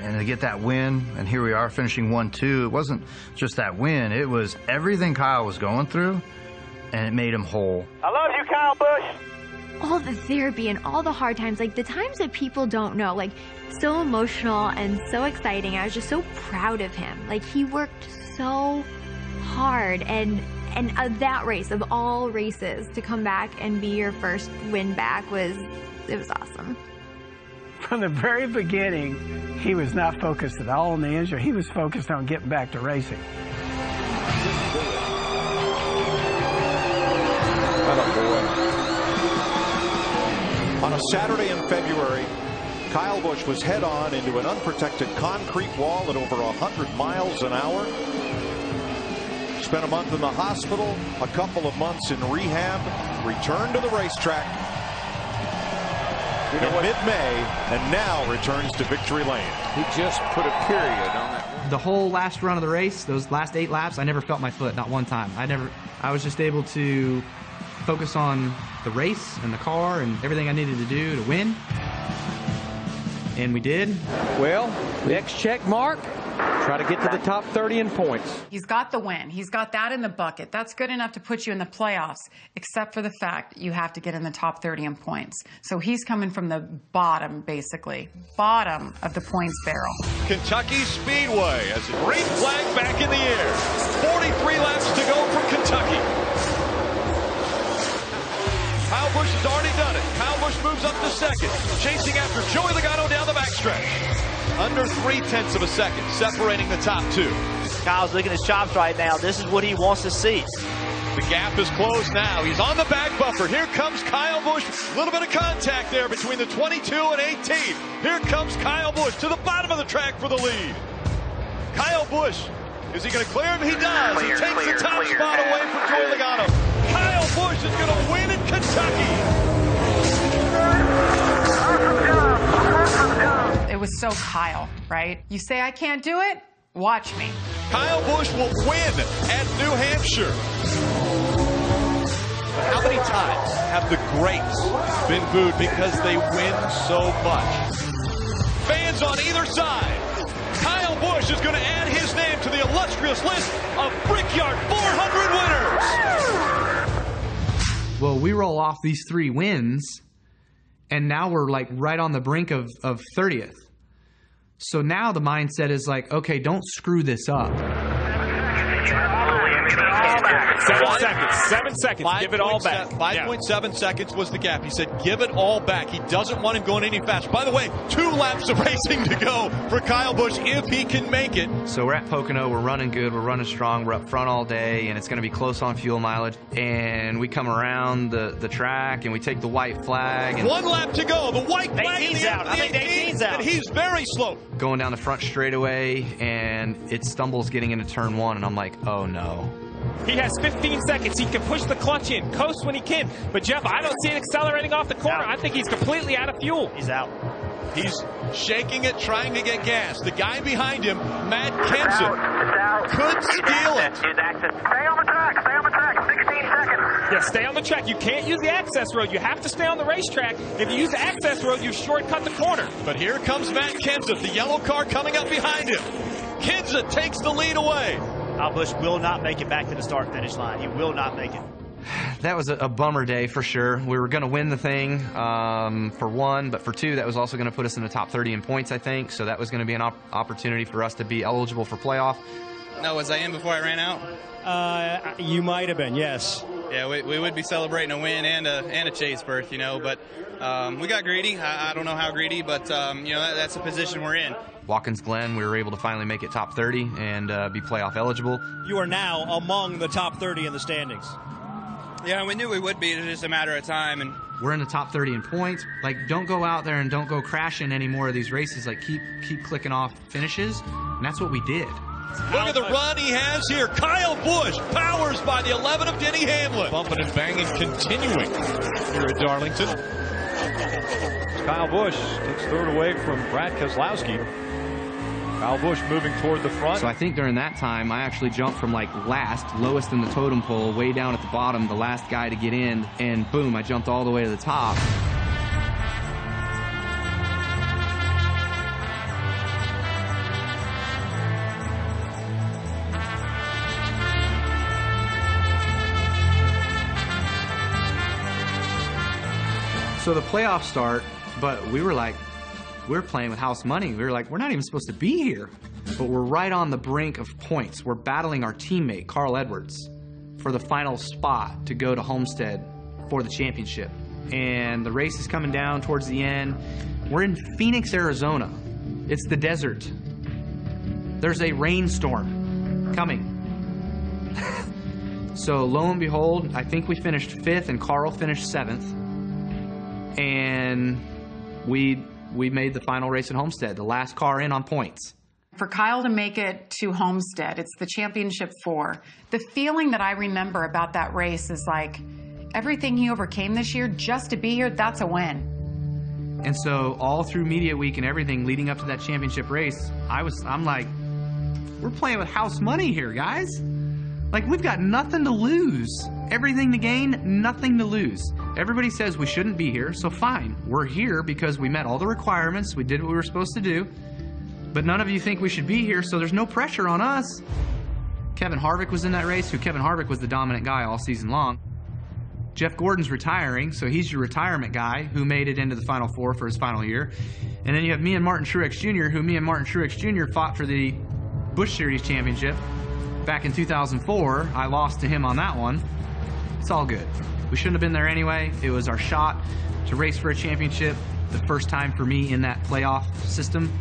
and to get that win, and here we are finishing 1-2. It wasn't just that win, it was everything Kyle was going through, and it made him whole. I love you, Kyle Busch. All the therapy and all the hard times, like the times that people don't know, like so emotional and so exciting. I was just so proud of him. Like he worked so hard, and that race, of all races, to come back and be your first win back it was awesome. From the very beginning, he was not focused at all on the injury. He was focused on getting back to racing. On a Saturday in February, Kyle Busch was head-on into an unprotected concrete wall at over 100 miles an hour. Spent a month in the hospital, a couple of months in rehab, returned to the racetrack in mid-May, and now returns to victory lane. He just put a period on that. The whole last run of the race, those last 8 laps, I never felt my foot, not one time. I was just able to focus on the race and the car and everything I needed to do to win. And we did. Well, next check mark, try to get to the top 30 in points. He's got the win. He's got that in the bucket. That's good enough to put you in the playoffs, except for the fact you have to get in the top 30 in points. So he's coming from the bottom, basically. Bottom of the points barrel. Kentucky Speedway as the green flag back in the air. 43 laps to go for Kentucky. Kyle Busch has already done it. Kyle Busch moves up to second, chasing after Joey Logano down the backstretch. Under 0.3 of a second, separating the top two. Kyle's licking his chops right now. This is what he wants to see. The gap is closed now. He's on the back bumper. Here comes Kyle Busch. A little bit of contact there between the 22 and 18. Here comes Kyle Busch to the bottom of the track for the lead. Kyle Busch, is he going to clear him? He does. He takes the top spot away from Joey Logano. Kyle Busch is going to win in Kentucky. It was so Kyle, right? You say I can't do it? Watch me. Kyle Busch will win at New Hampshire. How many times have the greats been booed because they win so much? Fans on either side. Kyle Busch is going to add his name to the illustrious list of Brickyard 400 winners. Well, we roll off these 3 wins, and now we're like right on the brink of 30th. So now the mindset is like, okay, don't screw this up. all back. 7 seconds. 7 seconds. Give it all back. 5.7 seconds was the gap. He said, give it all back. He doesn't want him going any faster. By the way, 2 laps of racing to go for Kyle Busch if he can make it. So we're at Pocono. We're running good. We're running strong. We're up front all day, and it's going to be close on fuel mileage. And we come around the track, and we take the white flag. And 1 lap to go. The white flag in the out. I think 18's out. And he's very slow. Going down the front straightaway, and it stumbles getting into turn 1, and I'm like, oh no. He has 15 seconds. He can push the clutch in, coast when he can. But, Jeff, I don't see it accelerating off the corner. I think he's completely out of fuel. He's out. He's shaking it, trying to get gas. The guy behind him, Matt Kenseth, could steal it. Stay on the track. Stay on the track. 16 seconds. Yeah, stay on the track. You can't use the access road. You have to stay on the racetrack. If you use the access road, you shortcut the corner. But here comes Matt Kenseth, the yellow car coming up behind him. Kenseth takes the lead away. Kyle Busch will not make it back to the start-finish line. He will not make it. That was a bummer day for sure. We were going to win the thing for 1, but for 2, that was also going to put us in the top 30 in points, I think. So that was going to be an opportunity for us to be eligible for playoff. No, was I in before I ran out? You might have been, yes. Yeah, we would be celebrating a win and a chase berth, you know, but we got greedy. I don't know how greedy, but, you know, that's the position we're in. Watkins Glen, we were able to finally make it top 30 and be playoff eligible. You are now among the top 30 in the standings. Yeah, we knew we would be. It was just a matter of time. And we're in the top 30 in points. Like, don't go out there and don't go crashing any more of these races. Like, keep clicking off finishes, and that's what we did. Look at the run he has here. Kyle Busch powers by the 11 of Denny Hamlin. Bumping and banging continuing here at Darlington. Kyle Busch takes third away from Brad Keselowski. Kyle Busch moving toward the front. So I think during that time, I actually jumped from like last, lowest in the totem pole, way down at the bottom, the last guy to get in, and boom, I jumped all the way to the top. So the playoffs start, but we were playing with house money. We were like, we're not even supposed to be here. But we're right on the brink of points. We're battling our teammate, Carl Edwards, for the final spot to go to Homestead for the championship. And the race is coming down towards the end. We're in Phoenix, Arizona. It's the desert. There's a rainstorm coming. So lo and behold, I think we finished 5th and Carl finished 7th. And we made the final race at Homestead, the last car in on points. For Kyle to make it to Homestead, it's the championship 4. The feeling that I remember about that race is like everything he overcame this year just to be here, that's a win. And so all through media week and everything leading up to that championship race, I'm like, we're playing with house money here, guys. Like, we've got nothing to lose. Everything to gain, nothing to lose. Everybody says we shouldn't be here, so fine. We're here because we met all the requirements. We did what we were supposed to do. But none of you think we should be here, so there's no pressure on us. Kevin Harvick was in that race, Kevin Harvick was the dominant guy all season long. Jeff Gordon's retiring, so he's your retirement guy who made it into the Final Four for his final year. And then you have me and Martin Truex Jr., who me and Martin Truex Jr. fought for the Busch Series championship. Back in 2004, I lost to him on that one. It's all good. We shouldn't have been there anyway. It was our shot to race for a championship, the first time for me in that playoff system.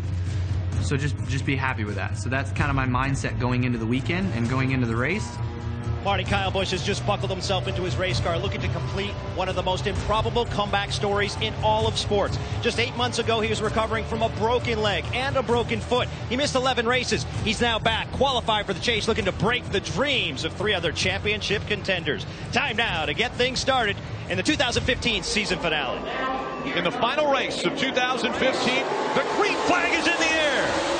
So just be happy with that. So that's kind of my mindset going into the weekend and going into the race. Marty, Kyle Busch has just buckled himself into his race car, looking to complete one of the most improbable comeback stories in all of sports. Just 8 months ago, he was recovering from a broken leg and a broken foot. He missed 11 races. He's now back, qualified for the chase, looking to break the dreams of 3 other championship contenders. Time now to get things started in the 2015 season finale. In the final race of 2015, the green flag is in the air.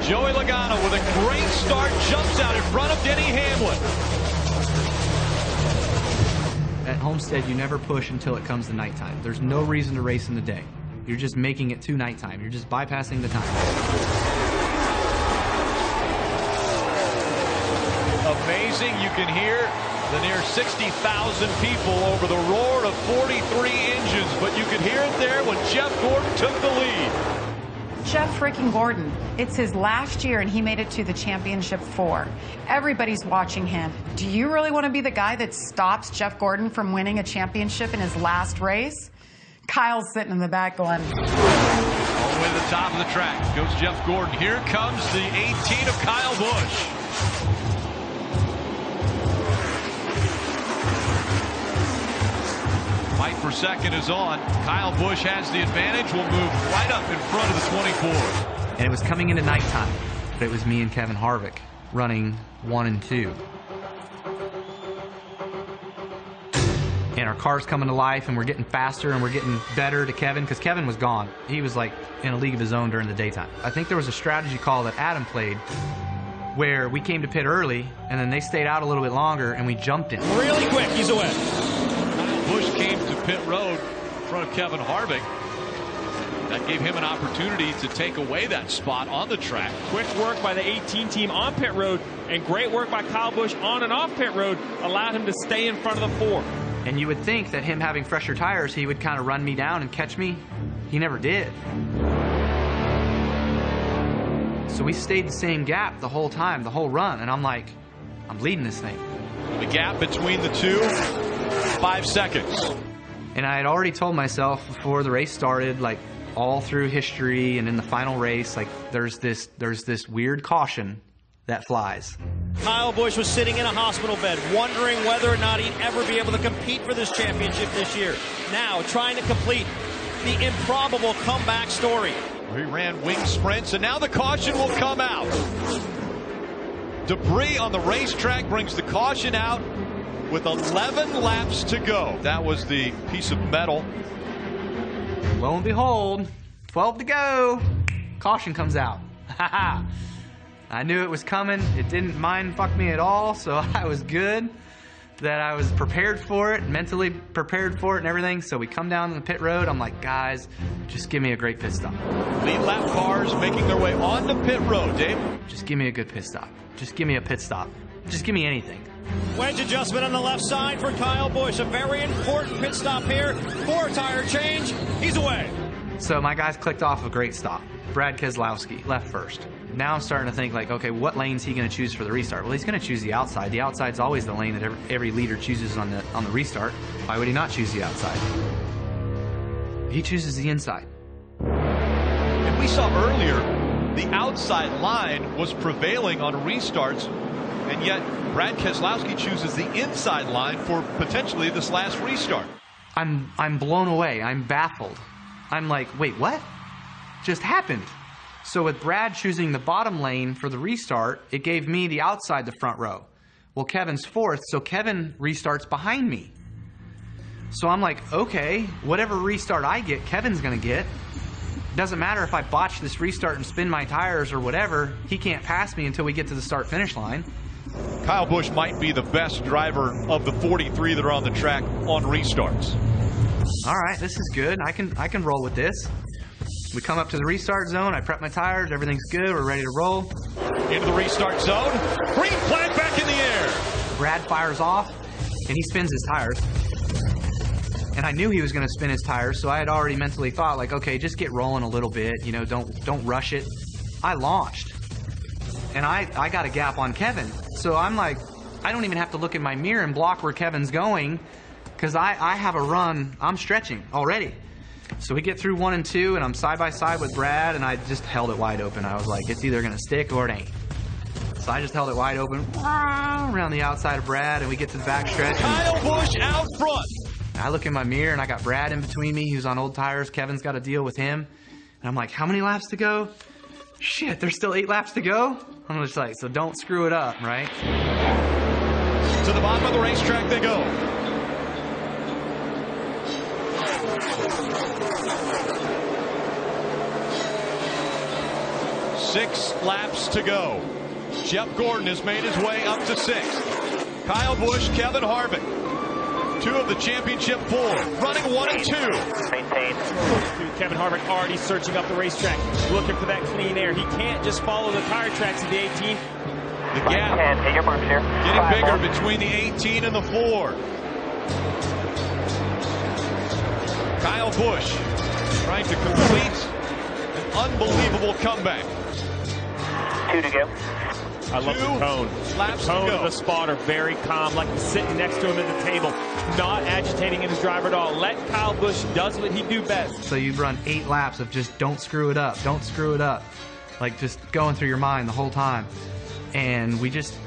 Joey Logano with a great start, jumps out in front of Denny Hamlin. At Homestead, you never push until it comes to nighttime. There's no reason to race in the day. You're just making it to nighttime. You're just bypassing the time. amazing. You can hear the near 60,000 people over the roar of 43 engines, but you could hear it there when Jeff Gordon took the lead. Jeff freaking Gordon. It's his last year, and he made it to the championship 4. Everybody's watching him. Do you really want to be the guy that stops Jeff Gordon from winning a championship in his last race? Kyle's sitting in the back going... All the way to the top of the track goes Jeff Gordon. Here comes the 18 of Kyle Busch. Fight for second is on. Kyle Busch has the advantage. Will move right up in front of the 24. And it was coming into nighttime, but it was me and Kevin Harvick running 1 and 2. And our car's coming to life, and we're getting faster, and we're getting better to Kevin, because Kevin was gone. He was like in a league of his own during the daytime. I think there was a strategy call that Adam played where we came to pit early, and then they stayed out a little bit longer, and we jumped in. Really quick, he's away. Kyle Busch came to pit road in front of Kevin Harvick. That gave him an opportunity to take away that spot on the track. Quick work by the 18 team on pit road, and great work by Kyle Busch on and off pit road allowed him to stay in front of the 4. And you would think that him having fresher tires, he would kind of run me down and catch me. He never did. So we stayed the same gap the whole time, the whole run, and I'm like, I'm leading this thing. The gap between the two, 5 seconds. And I had already told myself before the race started, like all through history and in the final race, like there's this weird caution that flies. Kyle Busch was sitting in a hospital bed, wondering whether or not he'd ever be able to compete for this championship this year. Now, trying to complete the improbable comeback story. He ran wing sprints, and now the caution will come out. Debris on the racetrack brings the caution out with 11 laps to go. That was the piece of metal. Lo and behold, 12 to go. Caution comes out. I knew it was coming. It didn't mind fuck me at all, so I was good that I was prepared for it, mentally prepared for it and everything. So we come down the pit road. I'm like, guys, just give me a great pit stop. Lead lap cars making their way onto pit road, Dave. Just give me a good pit stop. Just give me a pit stop. Just give me anything. Wedge adjustment on the left side for Kyle Busch. A very important pit stop here. 4 tire change. He's away. So my guys clicked off a great stop. Brad Keselowski left first. Now I'm starting to think like, okay, what lane's he going to choose for the restart? Well, he's going to choose the outside. The outside's always the lane that every leader chooses on the restart. Why would he not choose the outside? He chooses the inside. And we saw earlier the outside line was prevailing on restarts, and yet Brad Keselowski chooses the inside line for potentially this last restart. I'm blown away. I'm baffled. I'm like, wait, what just happened? So with Brad choosing the bottom lane for the restart, it gave me the outside the front row. Well, Kevin's fourth, so Kevin restarts behind me. So I'm like, okay, whatever restart I get, Kevin's gonna get. Doesn't matter if I botch this restart and spin my tires or whatever, he can't pass me until we get to the start-finish line. Kyle Busch might be the best driver of the 43 that are on the track on restarts. All right, this is good. I can roll with this. We come up to the restart zone. I prep my tires. Everything's good. We're ready to roll. Into the restart zone. Green flag back in the air. Brad fires off, and he spins his tires. And I knew he was going to spin his tires, so I had already mentally thought, like, okay, just get rolling a little bit. You know, don't rush it. I launched, and I got a gap on Kevin. So I'm like, I don't even have to look in my mirror and block where Kevin's going, because I have a run. I'm stretching already. So we get through 1 and 2, and I'm side by side with Brad, and I just held it wide open. I was like, it's either going to stick or it ain't. So I just held it wide open around the outside of Brad, and we get to the back stretch. Kyle Busch out front. I look in my mirror, and I got Brad in between me. He was on old tires. Kevin's got to deal with him. And I'm like, how many laps to go? Shit, there's still 8 laps to go? I'm just like, so don't screw it up, right? To the bottom of the racetrack they go. Six laps to go. Jeff Gordon has made his way up to 6th. Kyle Busch, Kevin Harvick. 2 of the championship 4. Running 1 and 2. Maintained. Kevin Harvick already searching up the racetrack, looking for that clean air. He can't just follow the tire tracks of the 18. The gap getting bigger between the 18 and the 4. Kyle Busch trying to complete an unbelievable comeback. 2 to go. I love the tone. Laps the tone to go. of the spotter, very calm, like he's sitting next to him at the table, not agitating in his driver at all. Let Kyle Busch does what he do best. So you run 8 laps of just don't screw it up, don't screw it up. Like just going through your mind the whole time. And we just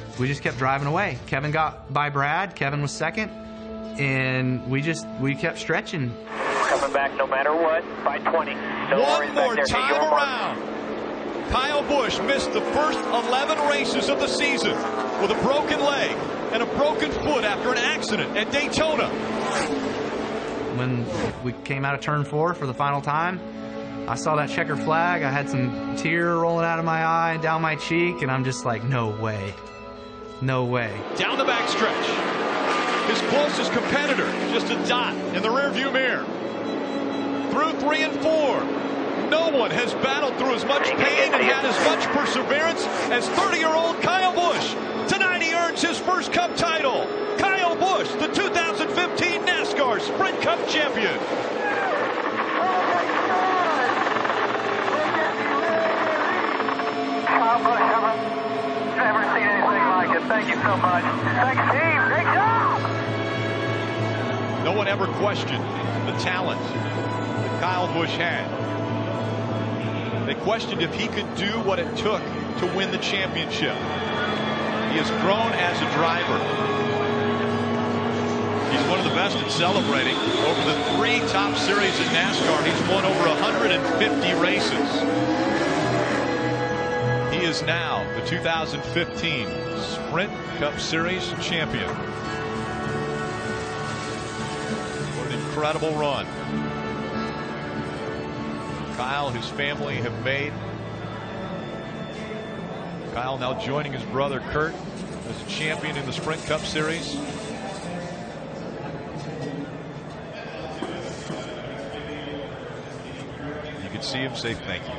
kept driving away. Kevin got by Brad, Kevin was second, and we kept stretching. Coming back no matter what, by 20. No One more time around. Kyle Busch missed the first 11 races of the season with a broken leg and a broken foot after an accident at Daytona. When we came out of turn 4 for the final time, I saw that checker flag. I had some tear rolling out of my eye, down my cheek, and I'm just like, no way. No way. Down the backstretch. His closest competitor, just a dot in the rearview mirror. Through 3 and 4. No one has battled through as much pain and had as much perseverance as 30-year-old Kyle Busch. Tonight he earns his first Cup title. Kyle Busch, the 2015 NASCAR Sprint Cup champion. Kyle Busch, never seen anything like it. Thank you so much. Thanks, team. Great job. No one ever questioned the talent that Kyle Busch had. They questioned if he could do what it took to win the championship. He has grown as a driver. He's one of the best at celebrating. Over the 3 top series in NASCAR, he's won over 150 races. He is now the 2015 Sprint Cup Series champion. What an incredible run Kyle, his family have made. Kyle now joining his brother Kurt as a champion in the Sprint Cup Series. You can see him say thank you.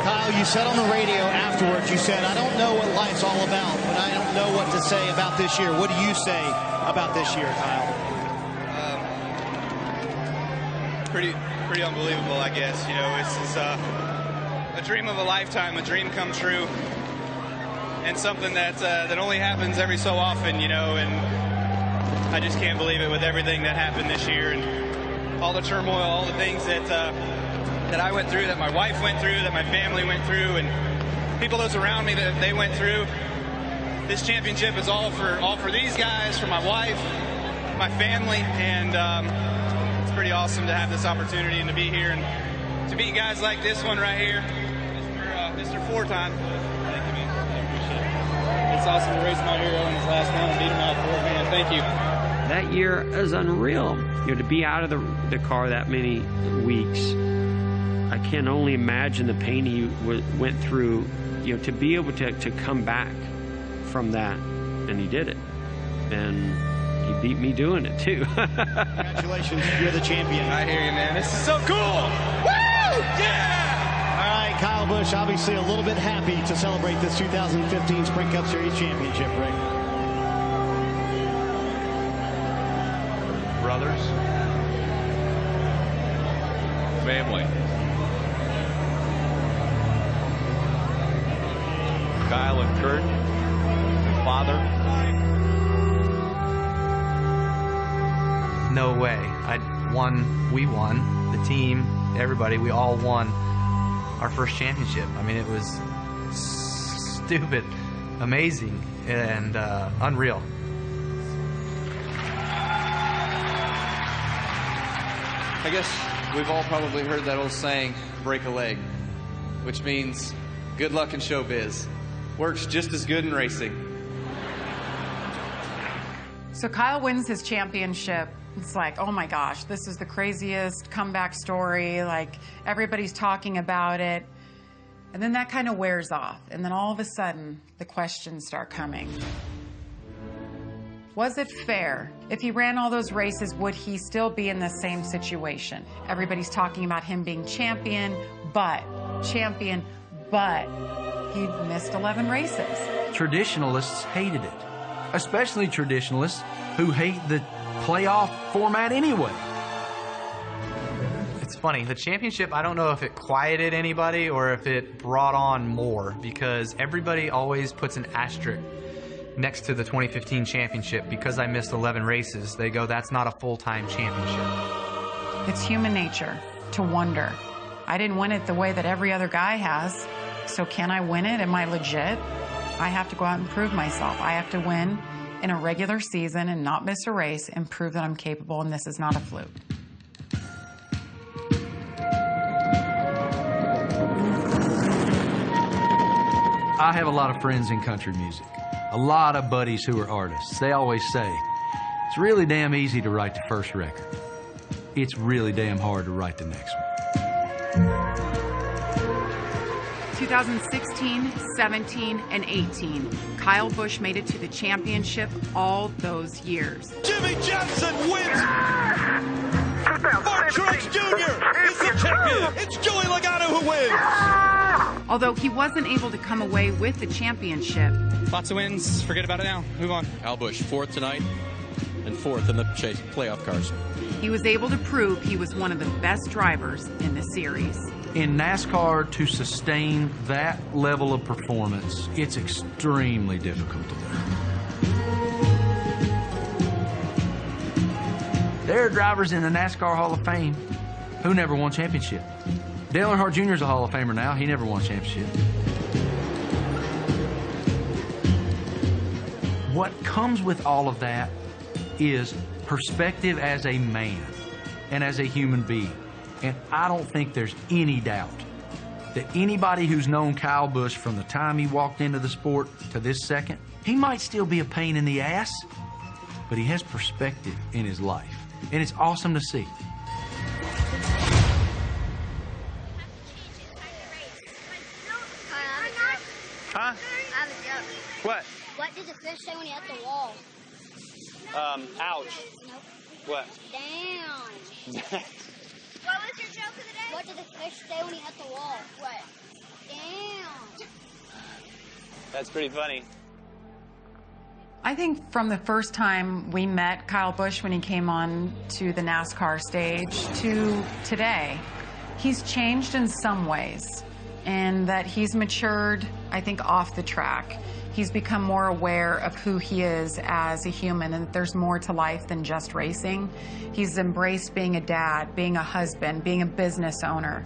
Kyle, you said on the radio afterwards, you said, I don't know what life's all about, but I don't know what to say about this year. What do you say about this year, Kyle? Pretty unbelievable, I guess. You know, it's a dream of a lifetime, a dream come true, and something that only happens every so often, you know, and I just can't believe it with everything that happened this year and all the turmoil, all the things that I went through, that my wife went through, that my family went through, and people that's around me that they went through. This championship is all for these guys, for my wife, my family, and it's pretty awesome to have this opportunity and to be here and to beat guys like this one right here, Mr. 4-time. Thank you, man. I appreciate it. It's awesome to race my hero in his last one and beat him out 4, man. Thank you. That year is unreal. You know, to be out of the car that many weeks, I can only imagine the pain he went through. You know, to be able to come back from that, and he did it, and he beat me doing it too. Congratulations, you're the champion. I hear you, man. This is so cool. Woo! Yeah! All right, Kyle Busch, obviously a little bit happy to celebrate this 2015 Sprint Cup Series championship, Rick. Brothers, family. Kyle and Kurt, father. No way. We won, the team, everybody, we all won our first championship. I mean, it was stupid, amazing, and unreal. I guess we've all probably heard that old saying, break a leg, which means good luck in showbiz. Works just as good in racing. So Kyle wins his championship. It's like, oh my gosh, this is the craziest comeback story. Like, everybody's talking about it. And then that kind of wears off. And then all of a sudden, the questions start coming. Was it fair? If he ran all those races, would he still be in the same situation? Everybody's talking about him being champion, but he missed 11 races. Traditionalists hated it, especially traditionalists who hate the playoff format anyway. It's funny, the championship, I don't know if it quieted anybody or if it brought on more, because everybody always puts an asterisk next to the 2015 championship. Because I missed 11 races, they go, that's not a full-time championship. It's human nature to wonder. I didn't win it the way that every other guy has, so can I win it? Am I legit? I have to go out and prove myself. I have to win in a regular season and not miss a race and prove that I'm capable and this is not a fluke. I have a lot of friends in country music, a lot of buddies who are artists. They always say, it's really damn easy to write the first record. It's really damn hard to write the next one. 2016, 17, and 18. Kyle Busch made it to the championship all those years. Jimmy Johnson wins! Mark Truex Jr. is the champion! It's Joey Logano who wins! Although he wasn't able to come away with the championship. Lots of wins, forget about it now, move on. Kyle Busch, 4th tonight, and 4th in the chase playoff cars. He was able to prove he was one of the best drivers in the series. In NASCAR, to sustain that level of performance, it's extremely difficult to do. There are drivers in the NASCAR Hall of Fame who never won championship. Dale Earnhardt Jr. is a Hall of Famer now. He never won championship. What comes with all of that is perspective as a man and as a human being. And I don't think there's any doubt that anybody who's known Kyle Busch from the time he walked into the sport to this second, he might still be a pain in the ass, but he has perspective in his life. And it's awesome to see. Huh? I have a joke. What? What did the fish say when he hit the wall? Ouch. Nope. What? Damn. What was your joke of the day? What did the fish say when he hit the wall? What? Damn. That's pretty funny. I think from the first time we met Kyle Busch when he came on to the NASCAR stage to today, he's changed in some ways, and that he's matured, I think, off the track. He's become more aware of who he is as a human and that there's more to life than just racing. He's embraced being a dad, being a husband, being a business owner.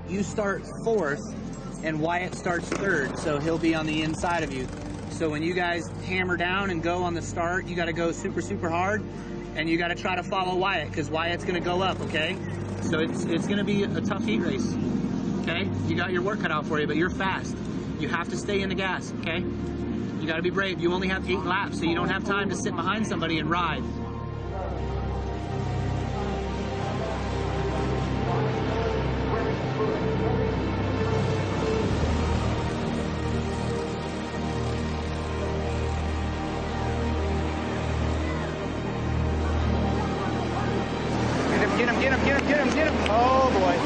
You start 4th and Wyatt starts 3rd, so he'll be on the inside of you. So when you guys hammer down and go on the start, you got to go super, super hard, and you got to try to follow Wyatt because Wyatt's going to go up, okay? So it's going to be a tough heat race, okay? You got your work cut out for you, but you're fast. You have to stay in the gas, okay? You got to be brave. You only have 8 laps, so you don't have time to sit behind somebody and ride. Get him, get him, get him, get him, get him. Oh, boy.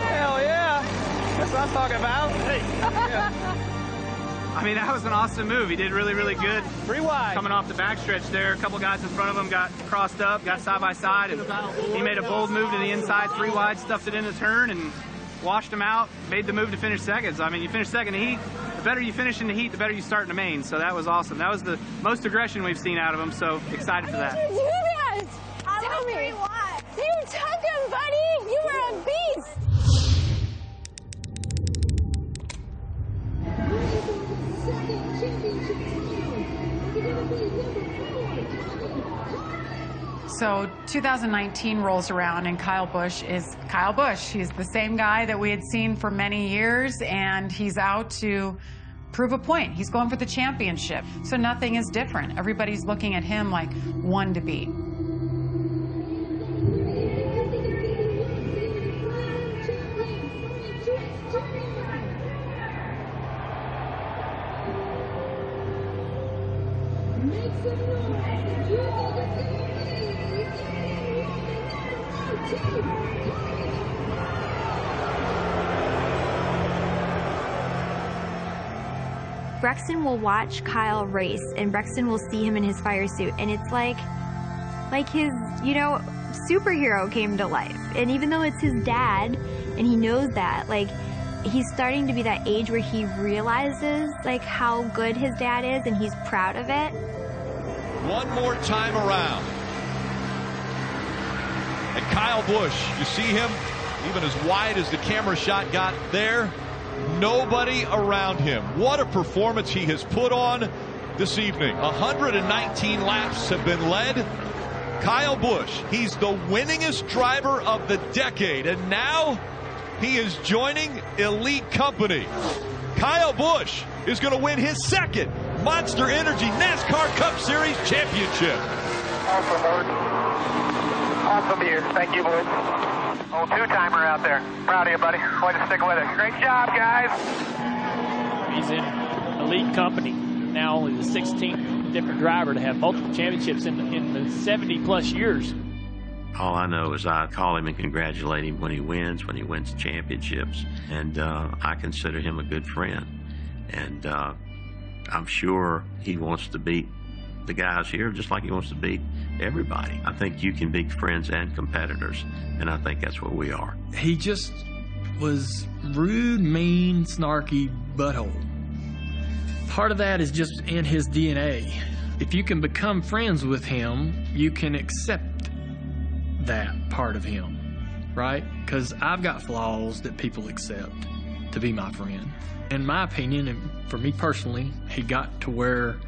Hell yeah. That's what I'm talking about. Hey. Yeah. I mean, that was an awesome move. He did really, really good. 3 wide. Coming off the backstretch there, a couple guys in front of him got crossed up, got side by side, and he made a bold move to the inside, 3 wide, stuffed it in the turn, and washed him out, made the move to finish second. So, I mean, you finish second in the heat, the better you finish in the heat, the better you start in the main. So that was awesome. That was the most aggression we've seen out of him, so excited for that. How did you do that? Tell me. You took him, buddy. You were a beast. So 2019 rolls around and Kyle Busch is Kyle Busch. He's the same guy that we had seen for many years, and he's out to prove a point. He's going for the championship. So nothing is different. Everybody's looking at him like one to beat. Brexton will watch Kyle race, and Brexton will see him in his fire suit, and it's like his, you know, superhero came to life. And even though it's his dad, and he knows that, like, he's starting to be that age where he realizes, like, how good his dad is, and he's proud of it. One more time around. And Kyle Busch, you see him, even as wide as the camera shot got there, nobody around him. What a performance he has put on this evening. 119 laps have been led. Kyle Busch, he's the winningest driver of the decade, and now he is joining elite company. Kyle Busch is going to win his second Monster Energy NASCAR Cup Series championship. Awesome, Lord. Awesome year. Thank you, boys. Old two-timer out there. Proud of you, buddy. Way to stick with it. Great job, guys. He's in elite company. Now only the 16th different driver to have multiple championships in the 70-plus years. All I know is I call him and congratulate him when he wins championships. And I consider him a good friend. And I'm sure he wants to beat the guys here just like he wants to beat everybody. I think you can beat friends and competitors, and I think that's what we are. He just was rude, mean, snarky butthole. Part of that is just in his DNA. If you can become friends with him, you can accept that part of him, right? Because I've got flaws that people accept to be my friend. In my opinion, and for me personally, he got to where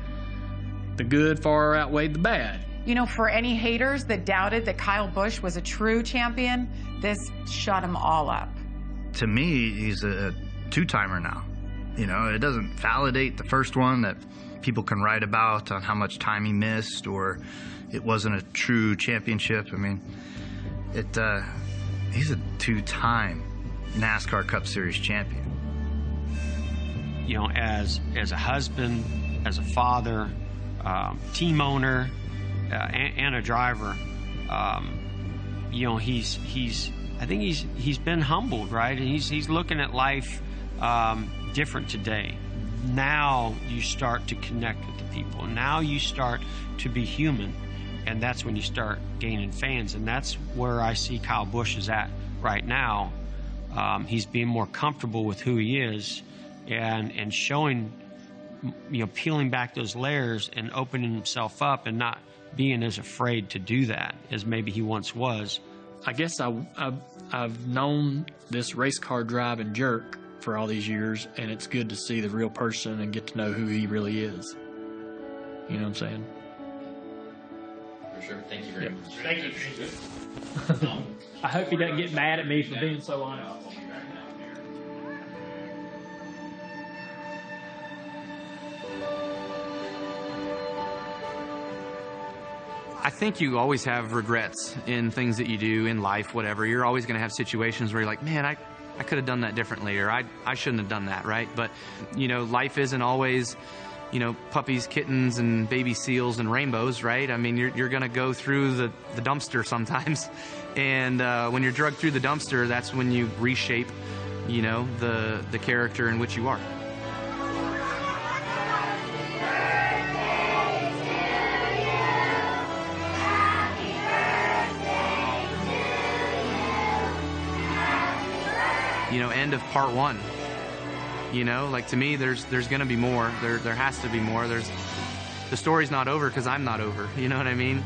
the good far outweighed the bad. You know, for any haters that doubted that Kyle Busch was a true champion, this shut them all up. To me, he's a two-timer now. You know, it doesn't validate the first one that people can write about on how much time he missed or it wasn't a true championship. I mean, he's a two-time NASCAR Cup Series champion. You know, as a husband, as a father, team owner, and a driver, you know, I think he's been humbled, right? And he's looking at life different today. Now you start to connect with the people. Now you start to be human, and that's when you start gaining fans. And that's where I see Kyle Busch is at right now. He's being more comfortable with who he is, and showing, you know, peeling back those layers and opening himself up and not being as afraid to do that as maybe he once was. I guess I've known this race car driving jerk for all these years, and it's good to see the real person and get to know who he really is. You know what I'm saying? For sure. Thank you very much. Thank you. I hope he doesn't get mad at me for being so honest. I think you always have regrets in things that you do in life, whatever. You're always going to have situations where you're like, man, I could have done that differently, or I shouldn't have done that, right? But, you know, life isn't always, you know, puppies, kittens, and baby seals and rainbows, right? I mean, you're going to go through the dumpster sometimes. And when you're drugged through the dumpster, that's when you reshape, you know, the character in which you are. You know, end of part one. You know, like, to me, there's going to be more. There has to be more. The story's not over because I'm not over. You know what I mean?